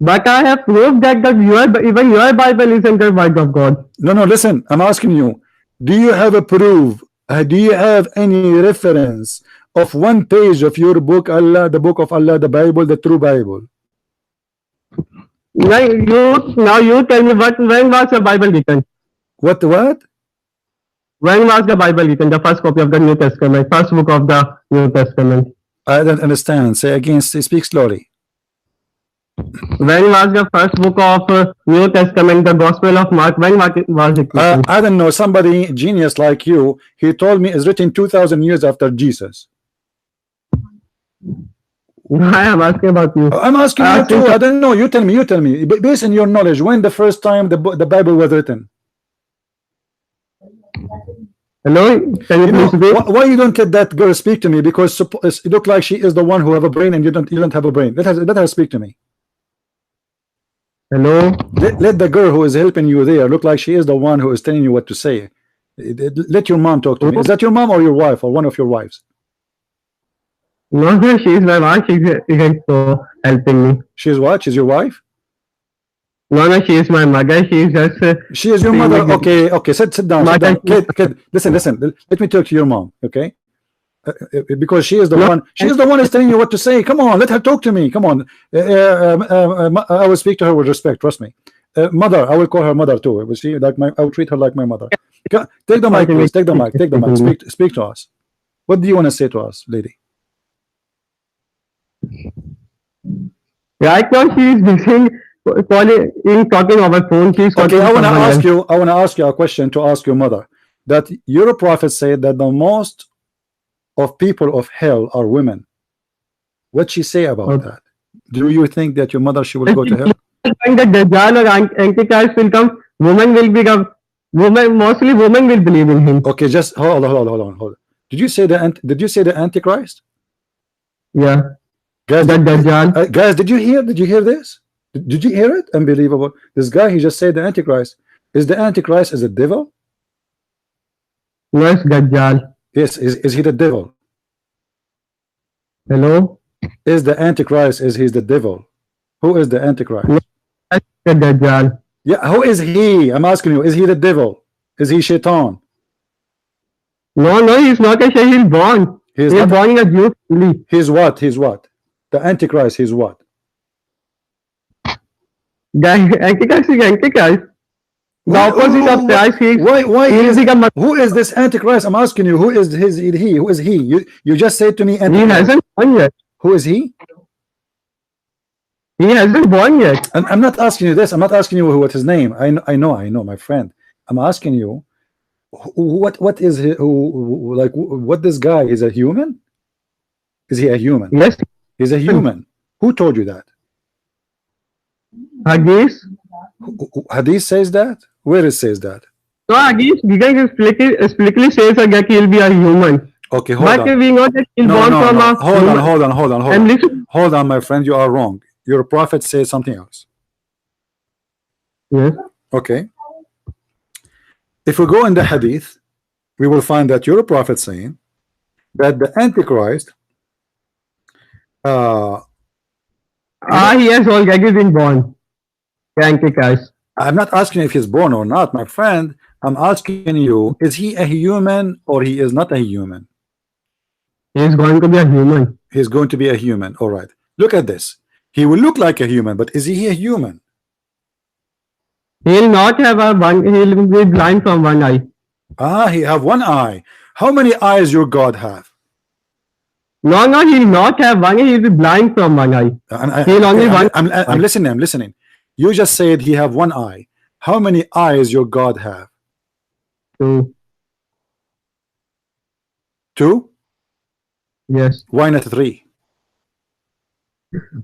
But I have proved that even your Bible isn't the word of God. No, listen. I'm asking you. Do you have a proof? Do you have any reference of one page of your book, Allah, the book of Allah, the Bible, the true Bible? Now you tell me when was the Bible written? What? When was the Bible written? The first copy of the New Testament, first book of the New Testament. I don't understand. Say again. Speak slowly. When was the first book of New Testament, the Gospel of Mark? When was it written? I don't know. Somebody genius like you, he told me it's written 2,000 years after Jesus. I am asking about you. I'm asking you too. I don't know. You tell me. You tell me. Based on your knowledge, when the first time the Bible was written? Hello, can you please repeat? Why you don't let that girl speak to me? Because it look like she is the one who have a brain, and you don't have a brain. Let her speak to me. Hello. Let the girl who is helping you there look like she is the one who is telling you what to say. Let your mom talk to me. Is that your mom or your wife or one of your wives? No, she is my wife. She isn't so helping me. She's what? She's your wife? No, she is my mother. She is just. She is your mother. Okay. Sit down. Sit down. Kid, listen. Let me talk to your mom. Okay. Because she is the one. She is the one who's telling you what to say. Come on, let her talk to me. Come on. I will speak to her with respect. Trust me. Mother, I will call her mother too. Was she like I will treat her like my mother. Take the mic, please. Take the mic. Take the mic. Speak to us. What do you want to say to us, lady? Right now, she is busy talking over phone. She's okay. I want to ask you a question to ask your mother. That your prophet said that the most of people of hell are women. What she say about that? Do you think that your mother she will go to hell? The Dajjal or Antichrist will come. Women will become. Mostly women will believe in him. Okay, just hold on. Did you say the Antichrist? Yeah. Guys, the Dajjal. Guys, did you hear this? Did you hear it? Unbelievable. This guy, he just said the Antichrist. Is the Antichrist is a devil? No, it's Dajjal. Yes, is he the devil? Hello? Is the Antichrist, is he the devil? Who is the Antichrist? No, that's the Dajjal. Yeah, who is he? I'm asking you, is he the devil? Is he Shaitan? No, he's not a Shaitan. He's born. He's born in a Jew family. He's what? The Antichrist, he's what? Antichrist is Antichrist. The opposite of Christ. Who is this Antichrist? I'm asking you, who is he? Who is he? You just said to me Antichrist. He hasn't born yet. Who is he? He hasn't born yet. I'm not asking you this. I'm not asking you what his name. I know, my friend. I'm asking you, what is he? Like what this guy is a human? Is he a human? Yes. He's a human. Who told you that? Hadith. Hadith says that? Where it says that? No, Hadith explicitly says that he'll be a human. Okay, hold on. But we know that he's born from a Hold on, my friend, you are wrong. Your prophet says something else. Yes. Okay. If we go in the Hadith, we will find that your prophet saying that the Antichrist he has already been born. The Antichrist. I'm not asking if he's born or not, my friend. I'm asking you, is he a human or he is not a human? He is going to be a human. He's going to be a human. All right. Look at this. He will look like a human, but is he a human? He'll not have he'll be blind from one eye. He have one eye. How many eyes your God have? No, he'll not have one eye. He'll be blind from one eye. He'll only one. I'm listening. You just said he have one eye. How many eyes your God have? Two. Two? Yes. Why not three?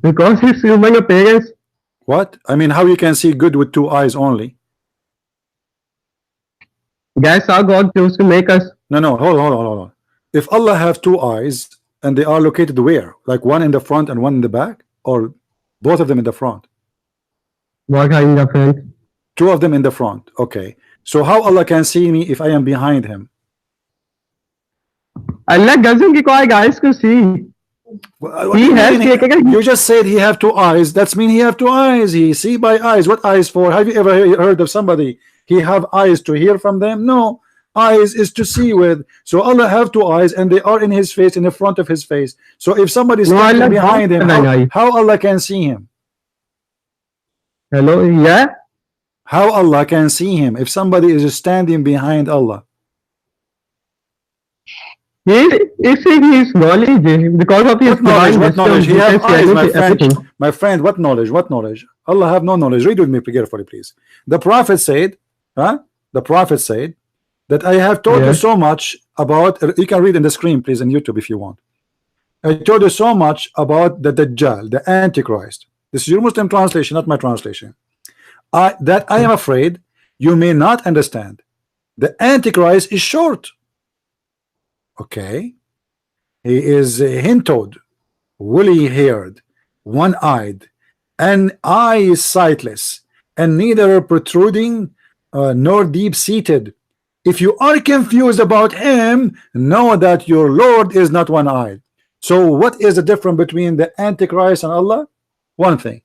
Because he's human appearance. What? I mean, how you can see good with two eyes only? That's how God chose to make us. No, hold on. If Allah have two eyes and they are located where? Like one in the front and one in the back, or both of them in the front? What are in the front? Two of them in the front. Okay. So how Allah can see me if I am behind him? Allah doesn't require eyes to see. You just said he have two eyes. That's mean he have two eyes. He see by eyes. What eyes for? Have you ever heard of somebody he have eyes to hear from them? No. eyes is to see with. So Allah have two eyes, and they are in his face, in the front of his face. So if somebody is No, standing Allah behind him, don't have an eye. how Allah can see him? Hello, yeah. How Allah can see him if somebody is standing behind Allah? He's saying his knowledge because of his What knowledge? divine What knowledge? He wisdom. have He can eyes, see my friend. everything. My friend, what knowledge? What knowledge? Allah have no knowledge. Read with me carefully, please. The Prophet said, huh? The Prophet said that I have told you Yes. so much about. You can read in the screen, please, on YouTube if you want. I told you so much about the Dajjal, the Antichrist. This is your Muslim translation, not my translation. That I am afraid you may not understand. The Antichrist is short. Okay. He is hint-toed, woolly-haired, one-eyed, and eye sightless, and neither protruding nor deep-seated. If you are confused about him, know that your Lord is not one-eyed. So what is the difference between the Antichrist and Allah? One thing.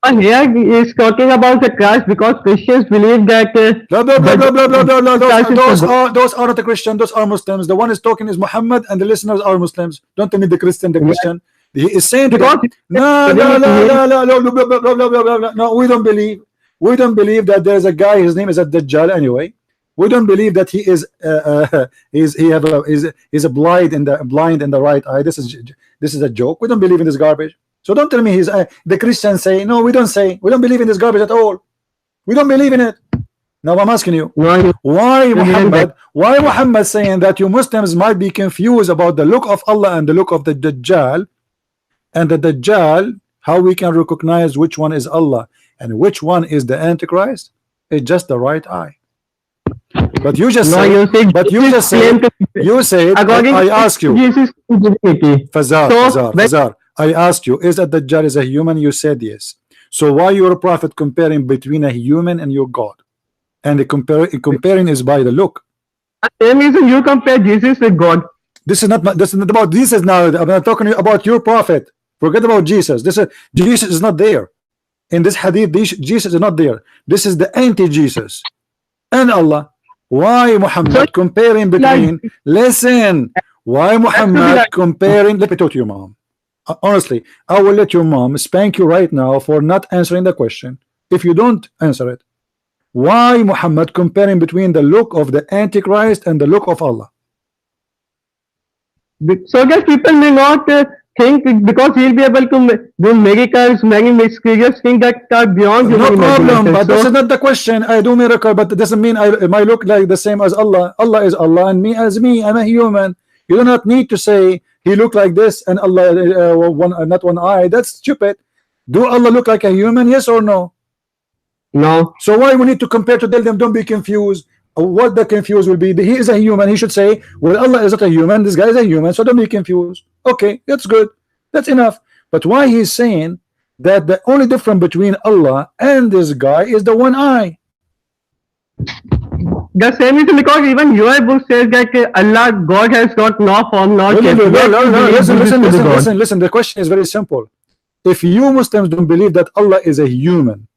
Here he is talking about the Christ because Christians believe that Blah, blah, blah, blah, blah, blah, blah, blah. Christ is the God. Those are not the Christian, those are Muslims. The one is talking is Muhammad, and the listeners are Muslims. Don't tell me the Christian. He is saying to Because them, no, no, no, no, no, no, blah, blah, blah, blah, blah, blah, blah. No, we don't believe. We don't believe that there's a guy. His name is a Dajjal anyway. We don't believe that he is he's a blind in the right eye. This is a joke. We don't believe in this garbage. So don't tell me he's the Christians say no. We don't believe in this garbage at all. We don't believe in it. Now I'm asking you, why Muhammad saying that you Muslims might be confused about the look of Allah and the look of the Dajjal, and the Dajjal, how we can recognize which one is Allah and which one is the Antichrist? It's just the right eye. But you just say, I ask you, Fazar, I asked you, is that Dajjal is a human? You said yes. So why your prophet comparing between a human and your God? And the comparing is by the look. Same reason you compare Jesus with God. This is not about Jesus now. I'm not talking about your prophet. Forget about Jesus. Jesus is not there. In this hadith, Jesus is not there. This is the anti-Jesus. And Allah. Why Muhammad comparing between? Listen. Why Muhammad comparing? Let me talk to your mom. Honestly, I will let your mom spank you right now for not answering the question if you don't answer it. Why Muhammad comparing between the look of the Antichrist and the look of Allah? So that people may not think because he'll be able to do miracles, many mysterious things that are beyond human problem, imagination. but this is not the question. I do miracle, but it doesn't mean I look like the same as Allah. Allah is Allah and me as me. I'm a human. You do not need to say he look like this and Allah not one eye. That's stupid. Do Allah look like a human? Yes or no? No. So why we need to compare to tell them don't be confused? What the confused will be? He is a human. He should say, well, Allah is not a human. This guy is a human. So don't be confused. Okay, that's good. That's enough. But why he's saying that the only difference between Allah and this guy is the one eye? The same reason because even your book says that Allah, God has got no form, no shape. Listen. The question is very simple. If you Muslims don't believe that Allah is a human,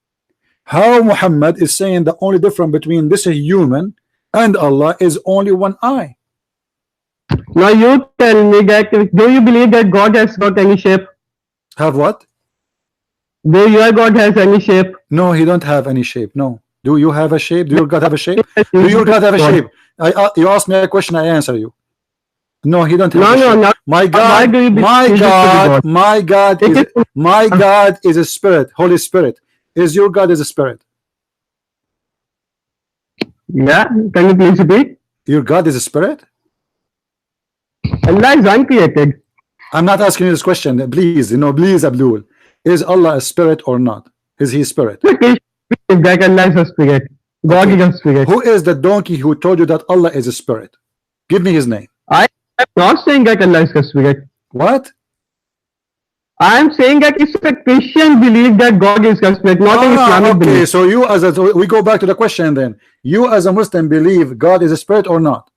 how Muhammad is saying the only difference between this human and Allah is only one eye? Now you tell me that do you believe that God has got any shape? Have what? Do your God has any shape? No, he don't have any shape. No. Do you have a shape? Do your God have a shape? Do your God have a shape? You ask me a question, I answer you. No, he don't have a shape. No. My God is a spirit, Holy Spirit. Is your God is a spirit? Yeah, can you please repeat? Your God is a spirit? Allah is uncreated. I'm not asking you this question. Please, please, Abdul. Is Allah a spirit or not? Is he a spirit? That Allah is a spirit. God is a spirit. Who is the donkey who told you that Allah is a spirit? Give me his name. I am not saying that Allah is a spirit. What? I am saying that it's a Christian belief that God is a spirit, not an Islamic belief. Okay, so we go back to the question then. You as a Muslim believe God is a spirit or not?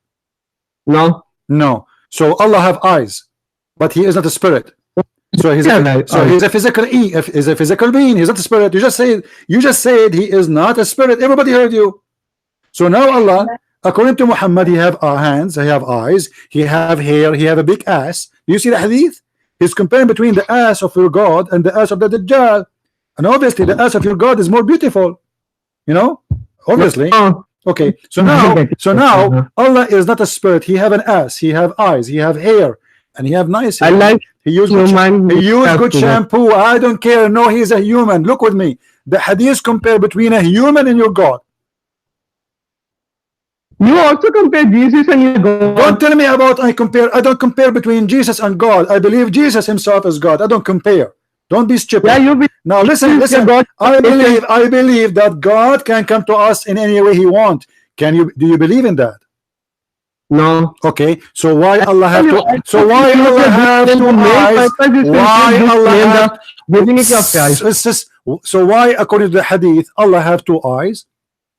No. No. So Allah have eyes, but he is not a spirit. So he's a physical being. He's not a spirit. You just said he is not a spirit. Everybody heard you. So now According to Muhammad, he have hands, he have eyes, he have hair, he have a big ass. Do you see the hadith? He's comparing between the ass of your God and the ass of the Dajjal. And obviously the ass of your God is more beautiful. You know? Obviously. Okay. So now Allah is not a spirit. He have an ass, he have eyes, he have hair, and he have nice hair. Like he used good shampoo. I don't care. No, he's a human. Look with me. The hadith compare between a human and your God. You also compare Jesus and your God. Don't tell me about I don't compare between Jesus and God. I believe Jesus himself is God. I don't compare. Don't be stupid. Yeah, now listen. God. I believe that God can come to us in any way he wants. Do you believe in that? No. Okay. So why Allah have to? So why Allah have to eyes? Why Allah have divinity of Christ? So why, according to the hadith, Allah have two eyes?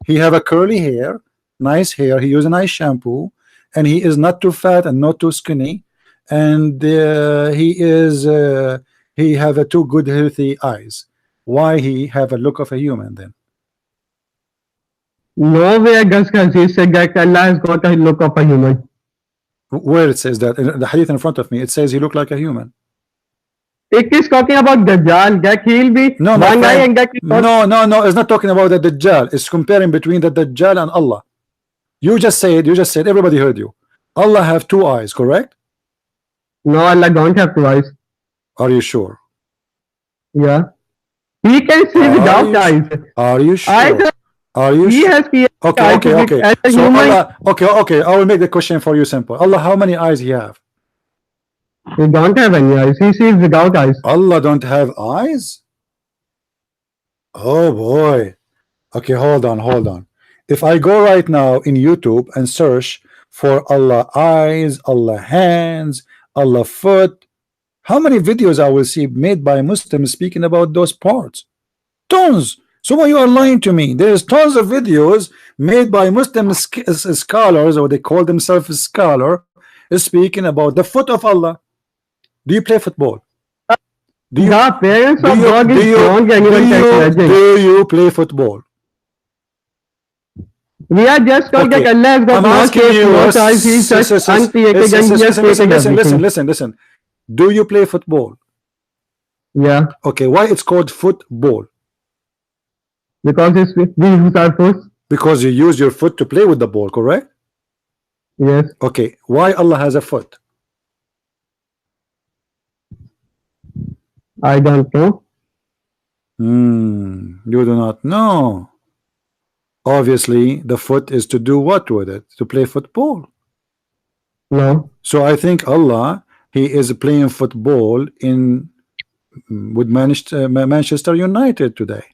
He have a curly hair, nice hair. He use a nice shampoo, and he is not too fat and not too skinny, and he have a two good healthy eyes. Why he have a look of a human then? Nowhere does Hadith say that Allah has got a look of a human. Where it says that? In the hadith in front of me, it says he look like a human. It is talking about Dajjal, that he'll be no, one eye and that no, it's not talking about the Dajjal. It's comparing between the Dajjal and Allah. You just said, everybody heard you. Allah have two eyes, correct? No, Allah don't have two eyes. Are you sure? Yeah. He can see without eyes. Are you sure? Are you he sure? Has Okay. So Allah, okay. I will make the question for you simple. Allah, how many eyes he have? He don't have any eyes. He sees without eyes. Allah don't have eyes? Oh boy. Okay, hold on. If I go right now in YouTube and search for Allah eyes, Allah hands, Allah foot, how many videos I will see made by Muslims speaking about those parts? Tons. So why you are lying to me? There's tons of videos made by Muslim scholars, or they call themselves scholar, speaking about the foot of Allah. Do you play football? Do you play football? We are just told that Allah has got no shape, no size. He's just uncreated and just created everything. Listen. Do you play football? Yeah. Okay, why it's called football? Because we use our foot. Because you use your foot to play with the ball, correct? Yes. Okay, why Allah has a foot? I don't know. You do not know. Obviously, the foot is to do what with it? To play football. No. So I think Allah, he is playing football with Manchester United today.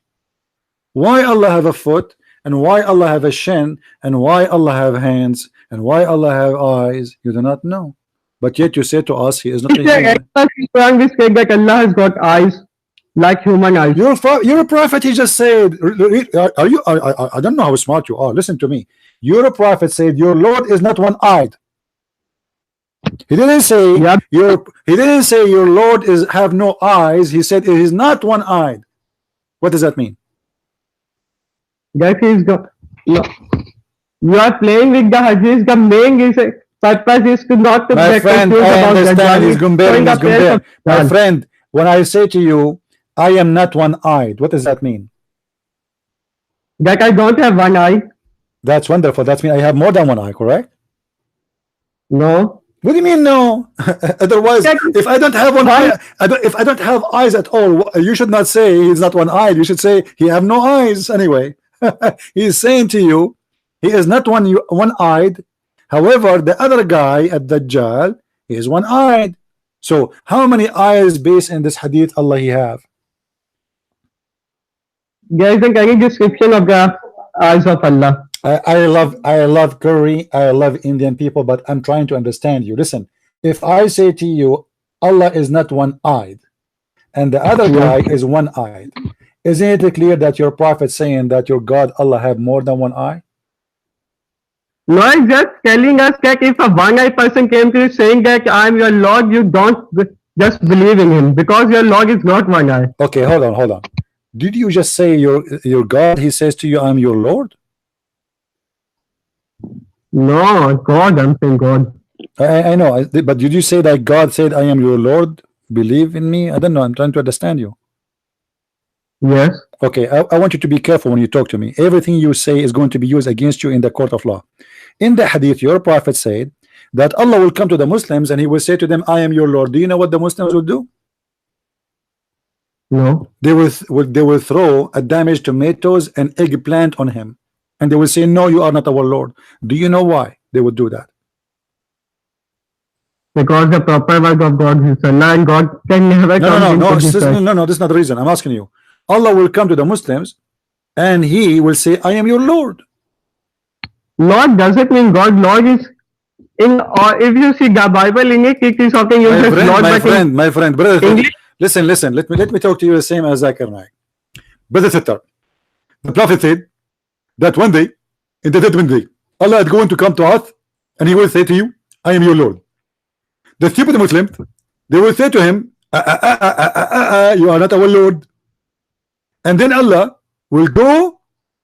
Why Allah have a foot, and why Allah have a shin, and why Allah have hands, and why Allah have eyes? You do not know. But yet you say to us, he is not a human. We say that Allah has got eyes like human eyes. You're a prophet. He just said, are you? I don't know how smart you are. Listen to me. You're a prophet. Said your Lord is not one-eyed. He didn't say He didn't say your Lord have no eyes. He said it is not one-eyed. What does that mean? That is got. No. You are playing with the hadith. The main purpose is to not to my friend, I understand. He's comparing. My friend, when I say to you, I am not one-eyed, what does that mean? That I don't have one eye. That's wonderful. That means I have more than one eye, correct? No. What do you mean no? Otherwise, if I don't have one eye, if I don't have eyes at all, you should not say he's not one-eyed. You should say he have no eyes anyway. He is saying to you, he is not one-eyed. However, the other guy at Dajjal, he is one-eyed. So how many eyes based in this hadith Allah he have? There isn't any description of the eyes of Allah. I love curry, I love Indian people, but I'm trying to understand you. Listen, if I say to you Allah is not one-eyed and the other guy is one-eyed, isn't it clear that your prophet saying that your God Allah have more than one eye? No, I'm just telling us that if a one-eyed person came to you saying that I'm your Lord, you don't just believe in him because your Lord is not one eye. Okay, hold on. Did you just say your God, he says to you, I'm your Lord? No, God, I'm saying God. I know, but did you say that God said, I am your Lord? Believe in me? I don't know. I'm trying to understand you. Yes. Okay, I want you to be careful when you talk to me. Everything you say is going to be used against you in the court of law. In the hadith, your prophet said that Allah will come to the Muslims and he will say to them, I am your Lord. Do you know what the Muslims will do? No. They will throw a damaged tomatoes and eggplant on him, and they will say, no, you are not our Lord. Do you know why they would do that? Because the proper word of God is Allah, and God can never No, no, come no, into no, this earth. no, this is not the reason. I'm asking you. Allah will come to the Muslims and he will say, I am your Lord. Lord doesn't mean God. Lord is in, or if you see the Bible in it, it is talking in My just friend, Lord, my but in friend, my friend, brother, English, listen. Let me talk to you the same as Zakir Naik. Brother Sitter, the Prophet said that one day, in the judgment day, Allah is going to come to us and he will say to you, I am your Lord. The stupid Muslims, they will say to him, you are not our Lord. And then Allah will go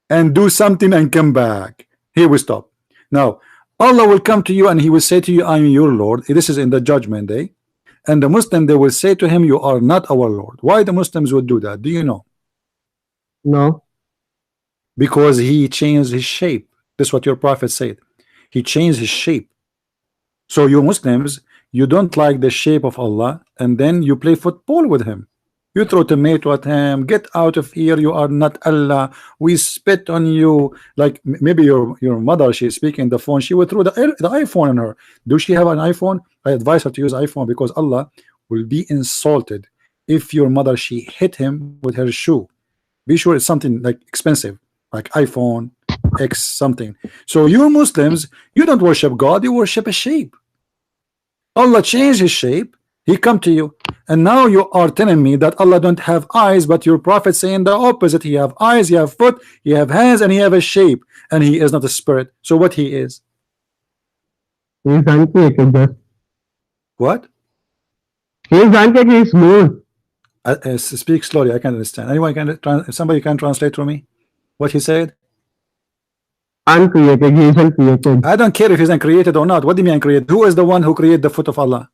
and do something and come back. Here we stop. Now, Allah will come to you and he will say to you, I am your Lord. This is in the judgment day. And the Muslim, they will say to him, you are not our Lord. Why the Muslims would do that? Do you know? no. Because he changed his shape. That's what your prophet said. He changed his shape. So you Muslims, you don't like the shape of Allah, and then you play football with him. You throw tomato at him. Get out of here. You are not Allah. We spit on you. Like maybe your mother, she's speaking the phone. She would throw the iPhone on her. Do she have an iPhone? I advise her to use iPhone because Allah will be insulted if your mother she hit him with her shoe. Be sure it's something like expensive, like iPhone X something. So you Muslims, you don't worship God. You worship a shape. Allah changed his shape, he come to you, and now you are telling me that Allah don't have eyes, but your prophet saying the opposite. He have eyes, he have foot, he have hands, and he have a shape, and he is not a spirit. So what he is? He is uncreated. Just What? he is uncreated. He is smooth. Speak slowly, I can't understand. Anyone can somebody can translate for me what he said? Uncreated. He is uncreated. I don't care if he's uncreated or not. What do you mean uncreated? Who is the one who created the foot of Allah?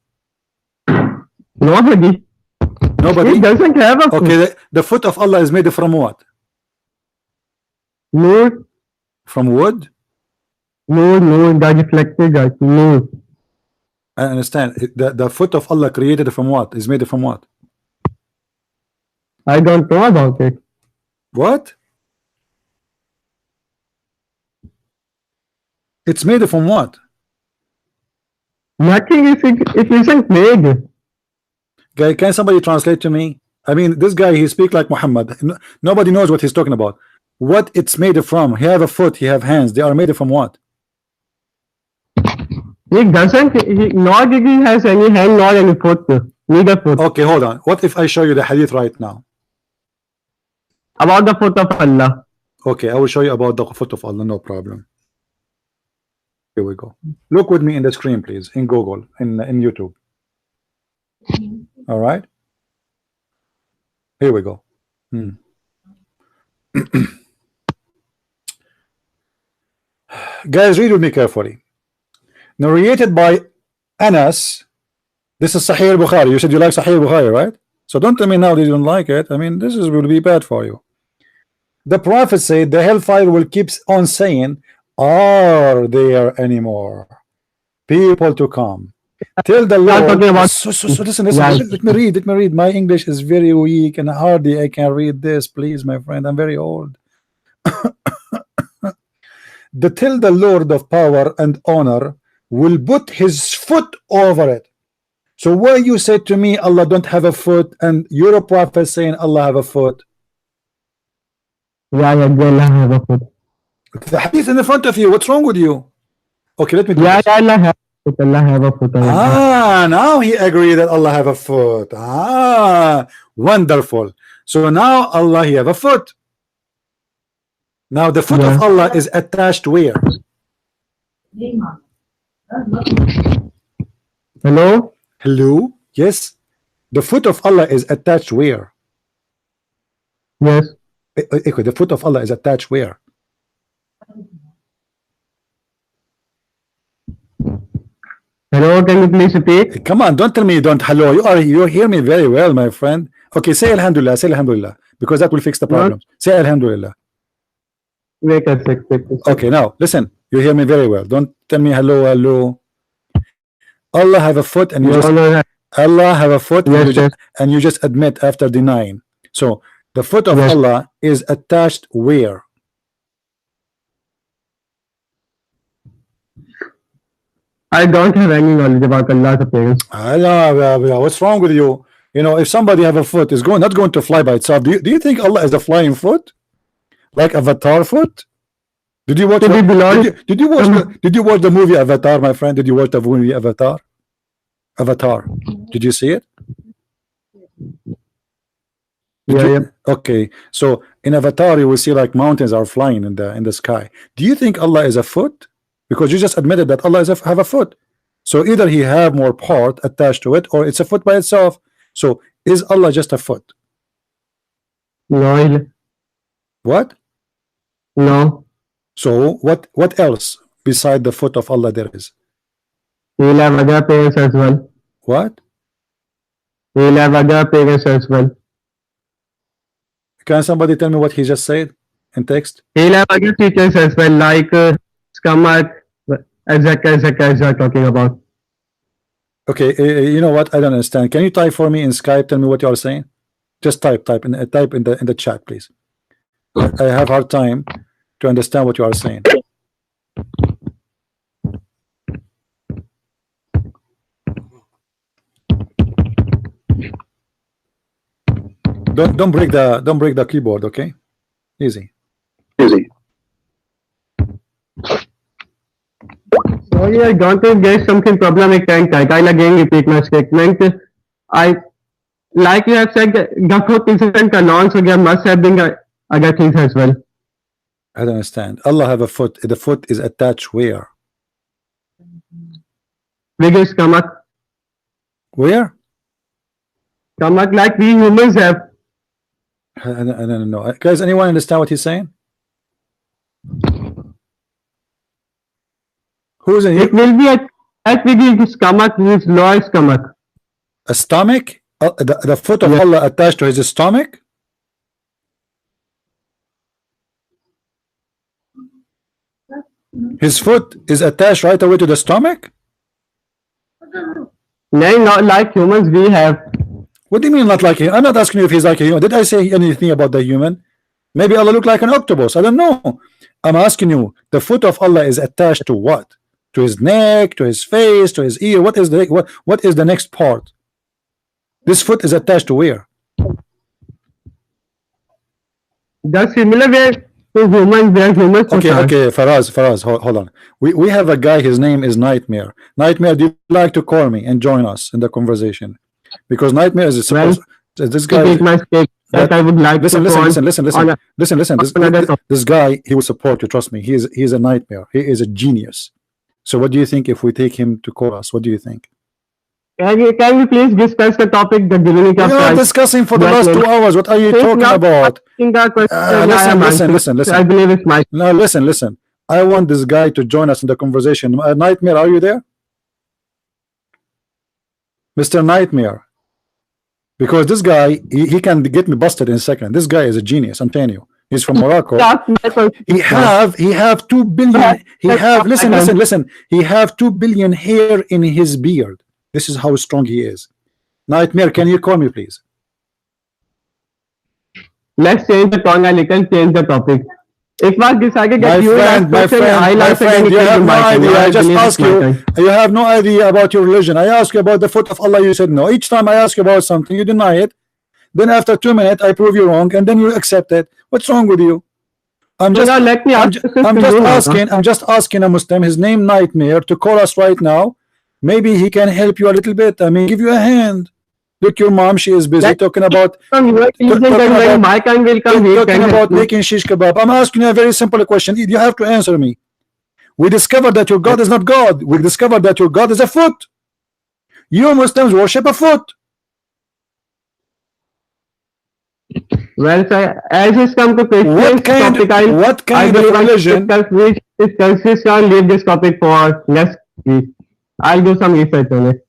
Nobody. Nobody. He doesn't have a Okay, foot. the foot of Allah is made from what? Noor, From wood? Noor, the reflected light. Noor. I understand. The foot of Allah created from what? Is made from what? I don't know about it. What? It's made from what? Nothing is, it isn't made. Guy, can somebody translate to me? I mean, this guy, he speak like Muhammad. Nobody knows what he's talking about. What it's made from? He have a foot, he have hands. They are made from what? He doesn't, nor did he has any hand nor any foot. Neither foot. Okay, hold on. What if I show you the hadith right now? About the foot of Allah. Okay, I will show you about the foot of Allah. No problem. Here we go. Look with me in the screen, please, in Google, in YouTube. All right. Here we go. Guys, read with me carefully. Narrated by Anas. This is Sahih al-Bukhari. You said you like Sahih al-Bukhari, right? So don't tell me now that you don't like it. I mean, this will be bad for you. The Prophet said the hellfire will keep on saying, are there any more people to come? Tell the We are Lord. talking about. So listen. Yes. Let me read. Let me read. My English is very weak and hardly I can read this. Please, my friend. I'm very old. Till the Lord of power and honor will put his foot over it. So why you said to me Allah don't have a foot and you're a prophet saying Allah have a foot? Yeah, Allah have a foot. The hadith in the front of you. What's wrong with you? Okay, let me do Yeah, this. Allah have a foot. Allah have a foot. Now he agreed that Allah have a foot. Wonderful. So now Allah he have a foot. Now the foot of Allah is attached where? Hello? Hello? Yes. The foot of Allah is attached where? Yes. The foot of Allah is attached where? Hello, can you please repeat? Come on, don't tell me you don't. Hello, you hear me very well, my friend. Okay, say Alhamdulillah, say Alhamdulillah, because that will fix the Not problem. Say Alhamdulillah. wait a sec, wait a sec. Okay, now listen. You hear me very well. Don't tell me hello, hello. Allah have a foot, and you No, just no, Allah have a foot, yes, yes, and you just admit after denying. So the foot of yes. Allah is attached where? I don't have any knowledge about Allah's appearance. Allah, what's wrong with you? You know, if somebody have a foot, is not going to fly by itself. Do you think Allah is a flying foot, like Avatar foot? Did you watch? To be belong, Did you watch the movie Avatar, my friend? Did you watch the movie Avatar? Avatar. Did you see it? yeah, yeah. Okay, so in Avatar you will see like mountains are flying in the sky. Do you think Allah is a foot? Because you just admitted that Allah have a foot. So either he have more part attached to it, or it's a foot by itself. So is Allah just a foot? No, What? no. So what else beside the foot of Allah there is? He'll have other appearance as well. What? He'll have other appearance as well. Can somebody tell me what he just said in text? He'll have other features as well, like stomach, etc. as you're talking about. Okay, you know what? I don't understand. Can you type for me in Skype? Tell me what you are saying. Just type in the chat, please. I have hard time to understand what you are saying. Don't break the keyboard, okay? Easy. Sorry, I don't think there's something problematic. I'll again repeat my statement. I, like you have said, the foot isn't alone, so there must have been other things as well. I don't understand. Allah have a foot. The foot is attached where? With his stomach, Where? like we humans have. I don't know. Guys, anyone understand what he's saying? Who's in It here? will be attached with his stomach, his lower stomach. A stomach? The foot of Yes. Allah attached to his stomach? His foot is attached right away to the stomach? No, not like humans we have. What do you mean not like him? I'm not asking you if he's like a human. Did I say anything about the human? Maybe Allah look like an octopus. I don't know. I'm asking you, the foot of Allah is attached to what? To his neck, to his face, to his ear. What is the next part? This foot is attached to where? The similar way to humans, where humans Okay, are. okay, Faraz, hold on. We have a guy, his name is Nightmare. Nightmare, do you like to call me and join us in the conversation? Because Nightmare is supposed this To guy. take my stake that I would like Listen, to go listen, on listen, listen, on listen, listen, listen. another topic. This guy, he will support you. Trust me. He is a nightmare. He is a genius. So, what do you think if we take him to call us? What do you think? Can we please discuss the topic, the divinity of We are Christ? discussing for the last 2 hours. What are you Since talking now about? asking that question, I am Listen, answering. listen. I believe it's my. No, listen. I want this guy to join us in the conversation. Nightmare, are you there? Mr. Nightmare. Because this guy, he can get me busted in a second. This guy is a genius. I'm telling you. He's from Morocco. He have 2 billion. He have listen. He have 2 billion hair in his beard. This is how strong he is. Nightmare, can you call me, please? Let's change the tone a little, change the topic. It was decided that you My friend, you have no idea. I just ask you. You have no idea about your religion. I ask you about the foot of Allah. You said no. Each time I ask you about something, you deny it. Then after 2 minutes, I prove you wrong, and then you accept it. What's wrong with you? I'm just asking a Muslim, his name Nightmare, to call us right now. Maybe he can help you a little bit. I mean, give you a hand. Look, your mom, she is busy talking about making shish kebab. I'm asking you a very simple question. You have to answer me. We discovered that your God is not God. We discovered that your God is a foot. You Muslims worship a foot. Well, sir, as it's come to What kind of religion? Which discusses on leave this topic for next week. I'll do some research on it.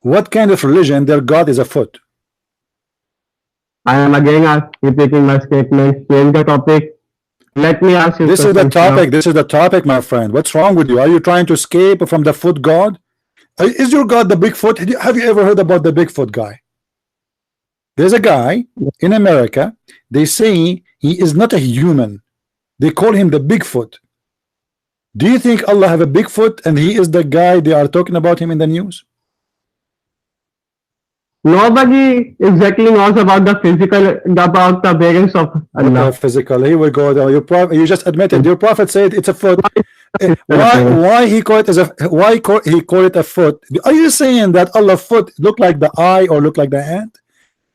What kind of religion their God is a foot? I am again repeating my statement. Change the topic. Let me ask you This is the questions now. topic. This is the topic, my friend. What's wrong with you? Are you trying to escape from the foot God? Is your God the Bigfoot? Have you ever heard about the Bigfoot guy? There's a guy in America. They say he is not a human. They call him the Bigfoot. Do you think Allah have a Bigfoot and he is the guy they are talking about him in the news? Nobody exactly knows about the physical, about the appearance of Allah. Physical. Here we go. You just admitted your prophet said it's a foot. Why he call it as a he call it a foot? Are you saying that Allah foot look like the eye or look like the hand?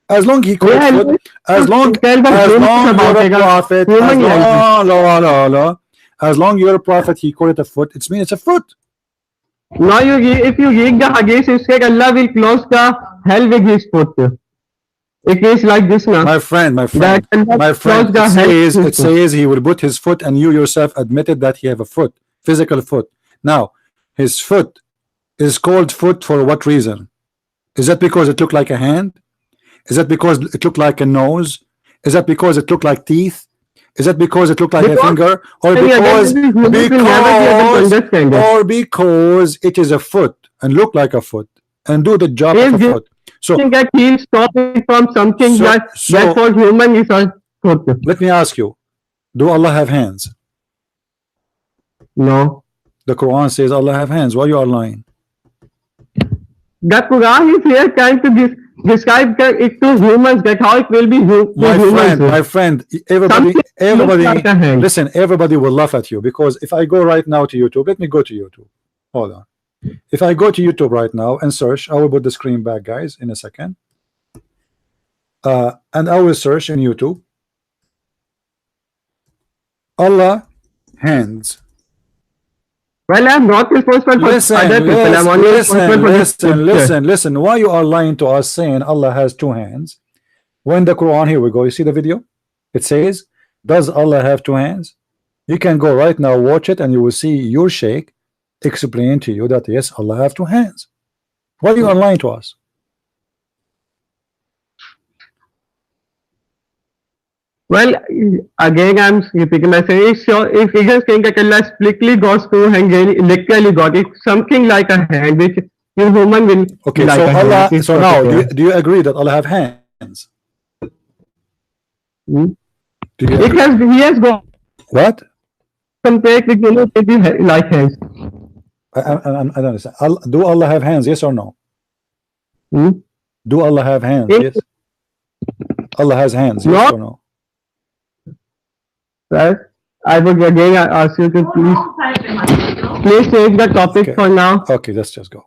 As long he call it foot, as long you're a prophet, as long you're a prophet, he call it a foot. It means it's a foot. Now if you read the hadith, it said Allah will close the hell with his foot. It is like this now. My friend, it says he will put his foot, and you yourself admitted that he have a foot, physical foot. Now, his foot is called foot for what reason? Is that because it looked like a hand? Is that because it looked like a nose? Is that because it looked like teeth? Is that because it looked like a finger? Or because it is a foot and look like a foot and do the job of a foot? So that he's stopping from something that for human is a foot. Let me ask you, do Allah have hands? No. The Quran says Allah have hands. Why you are lying? The Quran is here trying to describe it to humans, that how it will be my friend, everybody listen, everybody will laugh at you, because if I go right now to YouTube, let me go to YouTube. Hold on. If I go to YouTube right now and search, I will put the screen back, guys, in a second. And I will search in YouTube Allah hands. Well, I'm not responsible for other people. I'm only responsible for listen. Why you are lying to us saying Allah has two hands? When the Quran, here we go. You see the video? It says, does Allah have two hands? You can go right now, watch it, and you will see your sheikh explain to you that yes, Allah have two hands. Why you are lying to us? Well, again, I'm repeating myself. If he just saying that Allah strictly goes through and literally got it, something like a hand, which your human will. Okay, like so Allah. Hand, so now, do you agree that Allah have hands? Hmm? He has got what? Compared with maybe like hands. I don't understand. Do Allah have hands? Yes or no? Hmm? Do Allah have hands? Yes. Allah has hands. Yes or no? Right. I would again ask you to please change the topic for now. Okay, let's just go.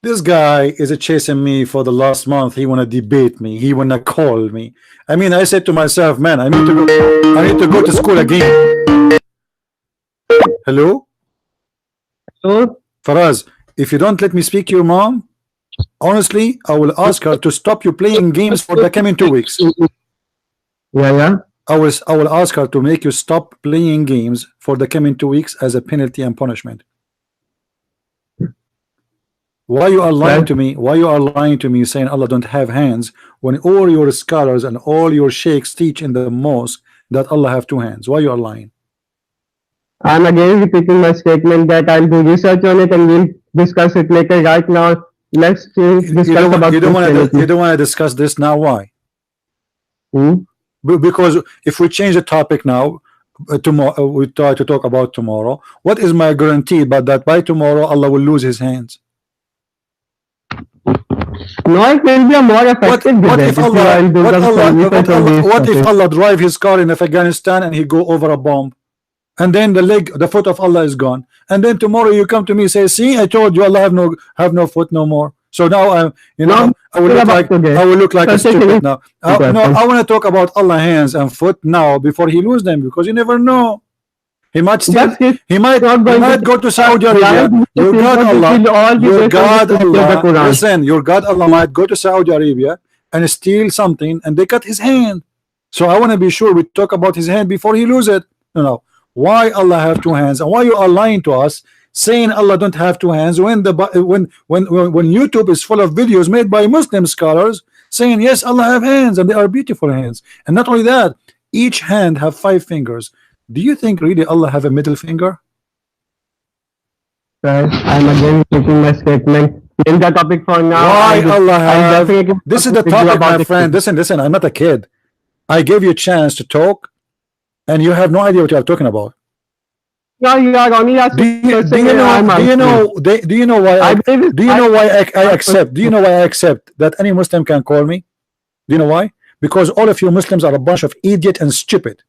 This guy is chasing me for the last month. He wanna debate me. He wanna call me. I mean, I said to myself, man, I need to go to school again. Hello? So, Faraz, if you don't let me speak to your mom, honestly, I will ask her to stop you playing games for the coming 2 weeks. Yeah. I will ask her to make you stop playing games for the coming 2 weeks as a penalty and punishment. Why you are lying to me? Why you are lying to me saying Allah don't have hands when all your scholars and all your sheikhs teach in the mosque that Allah have two hands? Why you are lying? I'm again repeating my statement that I'll do research on it and we'll discuss it later. Right now, let's discuss about you don't want to discuss this now. Why? Because if we change the topic now, tomorrow we try to talk about tomorrow. What is my guarantee but that by tomorrow Allah will lose his hands? No, it will be a more effective. What if Allah drive his car in Afghanistan and he go over a bomb, and then the foot of Allah is gone, and then tomorrow you come to me and say, see, I told you Allah have no foot no more. So now I will look like a stupid now. I want to talk about Allah hands and foot now before he lose them, because you never know. He might go to Saudi Arabia. Your God Allah, listen, your God Allah might go to Saudi Arabia and steal something and they cut his hand. So I want to be sure we talk about his hand before he lose it. No. Why Allah have two hands, and why you are lying to us saying Allah don't have two hands when when YouTube is full of videos made by Muslim scholars saying yes, Allah have hands and they are beautiful hands, and not only that, each hand have 5 fingers. Do you think really Allah have a middle finger? Sir, I'm again taking my statement. In the topic for now. Why Allah have? definitely This is the topic, my friend. Listen, I'm not a kid. I gave you a chance to talk, and you have no idea what you are talking about. No, you are only Do you know why I accept? Do you know why I accept that any Muslim can call me? Do you know why? Because all of you Muslims are a bunch of idiot and stupid.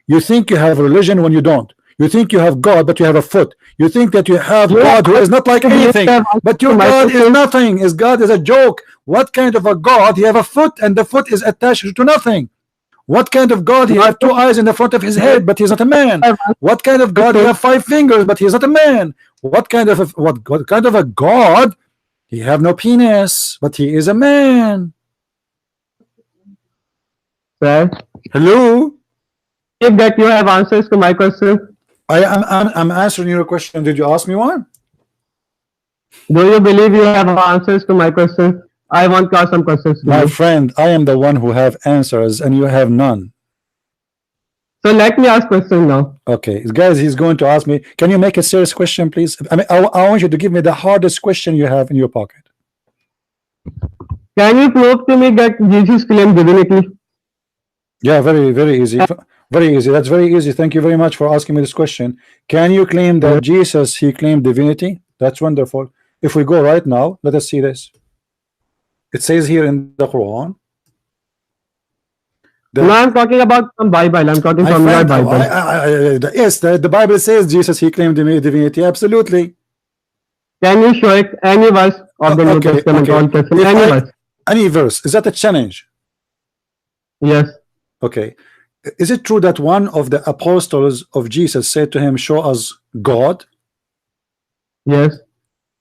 You think you have religion when you don't. You think you have God, but you have a foot. You think that you have God who is not like anything, but your God is nothing. His God is a joke. What kind of a God? He have a foot, and the foot is attached to nothing. What kind of God? He have 2 eyes in the front of his head, but he's not a man. What kind of God? He have 5 fingers, but he's not a man. What kind of a God? He have no penis, but he is a man. Sir, hello. If that you have answers to my question. I'm answering your question. Did you ask me one? Do you believe you have answers to my question? I want to ask some questions. My friend, I am the one who have answers, and you have none. So let me ask question now. Okay, guys, he's going to ask me. Can you make a serious question, please? I mean, I want you to give me the hardest question you have in your pocket. Can you prove to me that Jesus claimed divinity? Yeah, very easy. Very easy. That's very easy. Thank you very much for asking me this question. Can you claim that Jesus, he claimed divinity? That's wonderful. If we go right now, let us see this. It says here in the Quran. No, I'm talking about some Bible. I'm talking from your Bible. Yes, the Bible says Jesus, he claimed divinity. Absolutely. Can you show it any verse of the New Testament? Old Testament, any verse. Is that a challenge? Yes. Okay. Is it true that one of the apostles of Jesus said to him, show us God? Yes.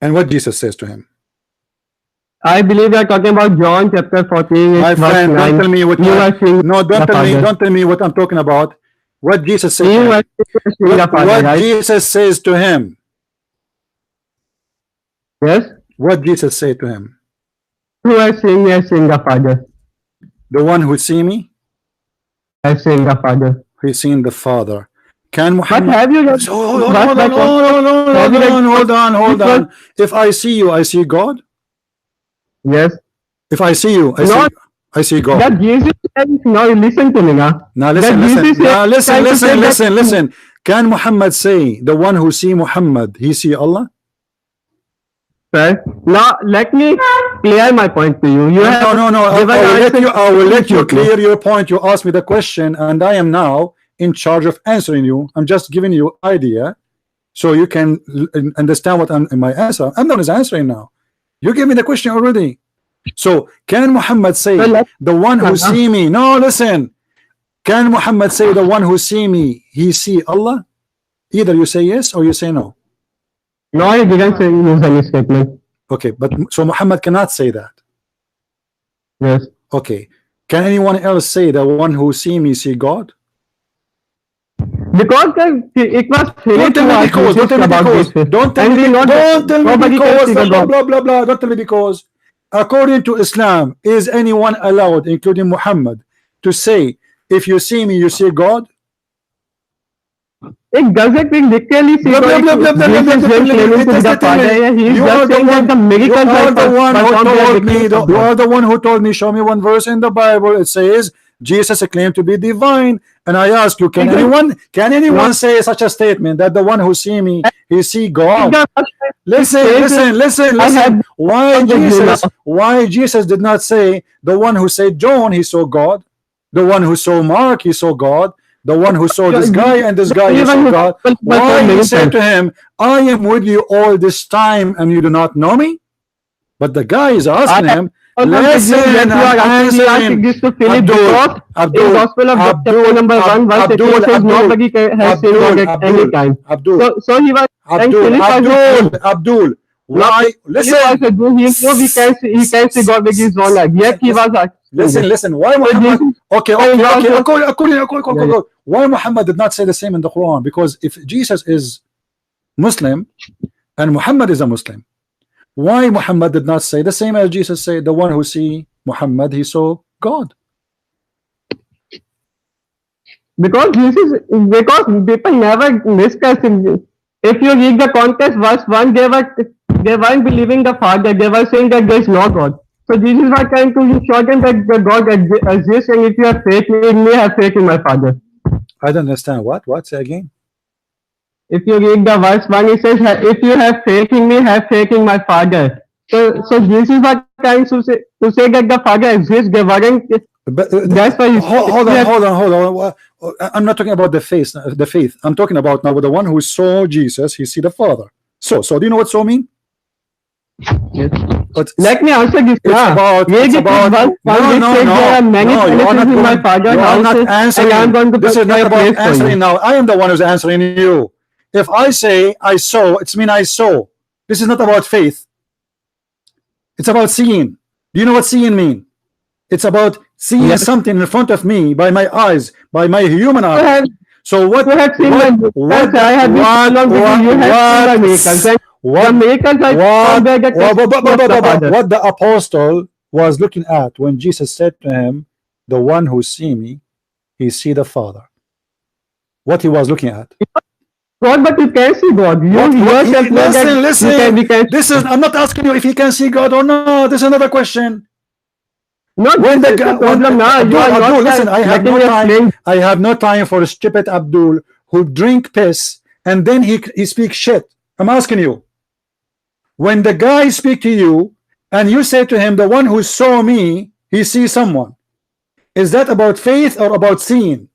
And what Jesus says to him? I believe you are talking about John chapter 14. My friend, don't tell me what don't tell me what I'm talking about. What Jesus says to him. What Jesus says to him. Yes. What Jesus said to him. Who has seen me has seen the Father. The one who see me has seen the Father. He's seen the Father. Can Muhammad? But have you hold on. If I see you, I see God. Yes. If I see you, I see God. That Jesus said, now listen to me now. Now listen. Can Muhammad say the one who see Muhammad, he see Allah? Sir, now let me clear my point to you. No. I will let you clear your point. You asked me the question, and I am now in charge of answering you. I'm just giving you idea, so you can understand what my answer. I'm not answering now. You gave me the question already. So can Muhammad say the one who see me? No, listen. Can Muhammad say the one who see me, he see Allah? Either you say yes or you say no. No, I didn't say use any statement. Okay, but so Muhammad cannot say that. Yes. Okay. Can anyone else say the one who see me see God? Because it was don't tell me because. Don't tell me because. According to Islam, is anyone allowed, including Muhammad, to say, if you see me, you see God? It doesn't mean literally see God. You are the one who told me, show me one verse in the Bible. It says, Jesus claimed to be divine, and I ask you, can anyone say such a statement that the one who see me, he see God? Listen. Why Jesus did not say the one who said John, he saw God, the one who saw Mark, he saw God, the one who saw this guy and this guy, he saw God? Why he said to him, I am with you all this time and you do not know me? But the guy is asking him, listen, Abdul, why? Listen. Listen. Why Muhammad? Okay. Why Muhammad did not say the same in the Quran? Because if Jesus is Muslim, and Muhammad is a Muslim. Why Muhammad did not say the same as Jesus said? The one who see Muhammad, he saw God. Because because people never discuss it. If you read the context, verse 1, they weren't believing the Father. They were saying that there is no God. So Jesus was trying to show them that the God exists, and if you have faith in me, have faith in my Father. I don't understand. What? Say again. If you read the verse 1, it says, if you have faith in me, have faith in my Father. So Jesus was trying to say that the Father exists. They weren't. But That's why hold on. I'm not talking about the faith. The faith. I'm talking about now with the one who saw Jesus. He see the Father. So do you know what so mean? Yes. But Let me answer this. it's about. No, you are not answering. This is not about answering now. I am the one who's answering you. If I say I saw, it's mean I saw. This is not about faith. It's about seeing. Do you know what seeing mean? It's about seeing something in front of me by my eyes, by my human eyes. So what? What the apostle was looking at when Jesus said to him, "The one who see me, he see the Father." What he was looking at? God, but you can see God. Listen. This is. I'm not asking you if he can see God or not. This is another question. Not when the problem now. Abdul, listen. I have no time. I have no time for stupid Abdul who drink piss and then he speaks shit. I'm asking you. When the guy speak to you and you say to him, "The one who saw me, he sees someone," is that about faith or about seeing?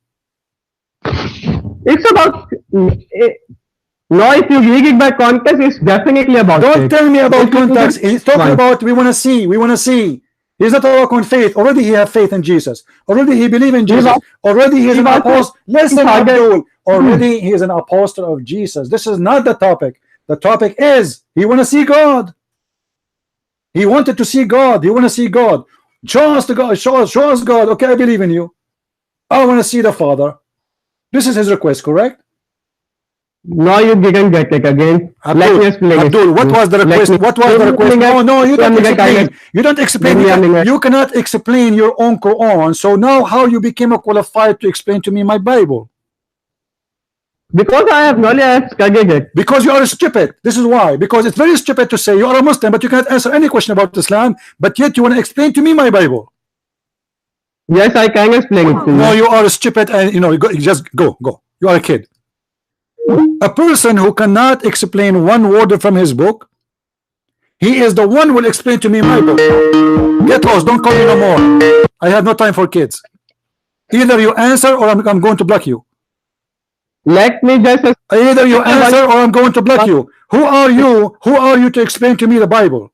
It's about. No, if you read it by context, it's definitely about. Don't faith. tell me about context. He's talking about we want to see. We want to see. He's not talking on faith. Already he have faith in Jesus. Already he believe in Jesus. Already he is an apostle. Listen, Abdul. Already he is an apostle of Jesus. This is not the topic. The topic is he want to see God. He wanted to see God. He want to see God. Show us the God. Show us God. Okay, I believe in you. I want to see the Father. This is his request, correct? No, you didn't get it again. Abdul, let me explain. Abdul, what was the request? What was the request? No, you don't explain. You don't explain. You cannot explain your own Quran. So now, how you became qualified to explain to me my Bible? Because I have knowledge, I have studied it. Because you are stupid. This is why. Because it's very stupid to say you are a Muslim, but you cannot answer any question about Islam, but yet you want to explain to me my Bible. Yes, I can explain it to you. No, you are stupid, and you just go. You are a kid. A person who cannot explain one word from his book, he is the one who will explain to me my book. Get lost. Don't call me no more. I have no time for kids. Either you answer or I'm going to block you. Let me just. Either you answer or I'm going to block you. Who are you? Who are you to explain to me the Bible?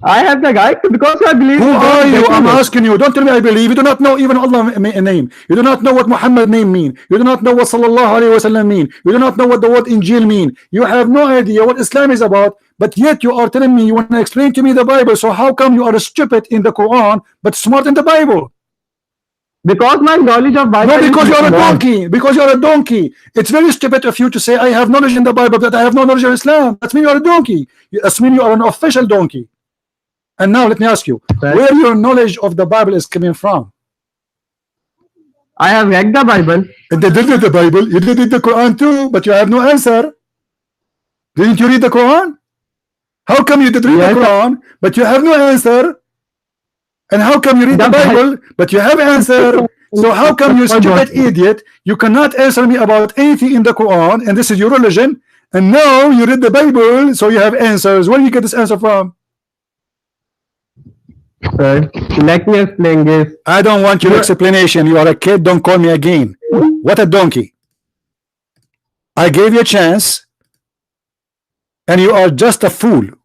I have the right to, because I believe. Who are you? I'm asking you. Don't tell me I believe. You do not know even Allah's name. You do not know what Muhammad name mean. You do not know what Sallallahu Alaihi Wasallam mean. You do not know what the word Injil mean. You have no idea what Islam is about. But yet you are telling me you want to explain to me the Bible. So how come you are stupid in the Quran but smart in the Bible? Because my knowledge of Bible. No, because you're a donkey. Because you're a donkey. It's very stupid of you to say I have knowledge in the Bible, but I have no knowledge of Islam. That means you're a donkey. That means you are an official donkey. And now let me ask you, where your knowledge of the Bible is coming from? I have read the Bible. And they did the Bible. You did the Quran too, but you have no answer. Didn't you read the Quran? How come you did read the Quran, but you have no answer? And how come you read the Bible, but you have answer? So how come you stupid idiot, you cannot answer me about anything in the Quran, and this is your religion, and now you read the Bible, so you have answers. Where do you get this answer from? Sir, let me explain this. I don't want your explanation. You are a kid. Don't call me again. What a donkey. I gave you a chance, and you are just a fool.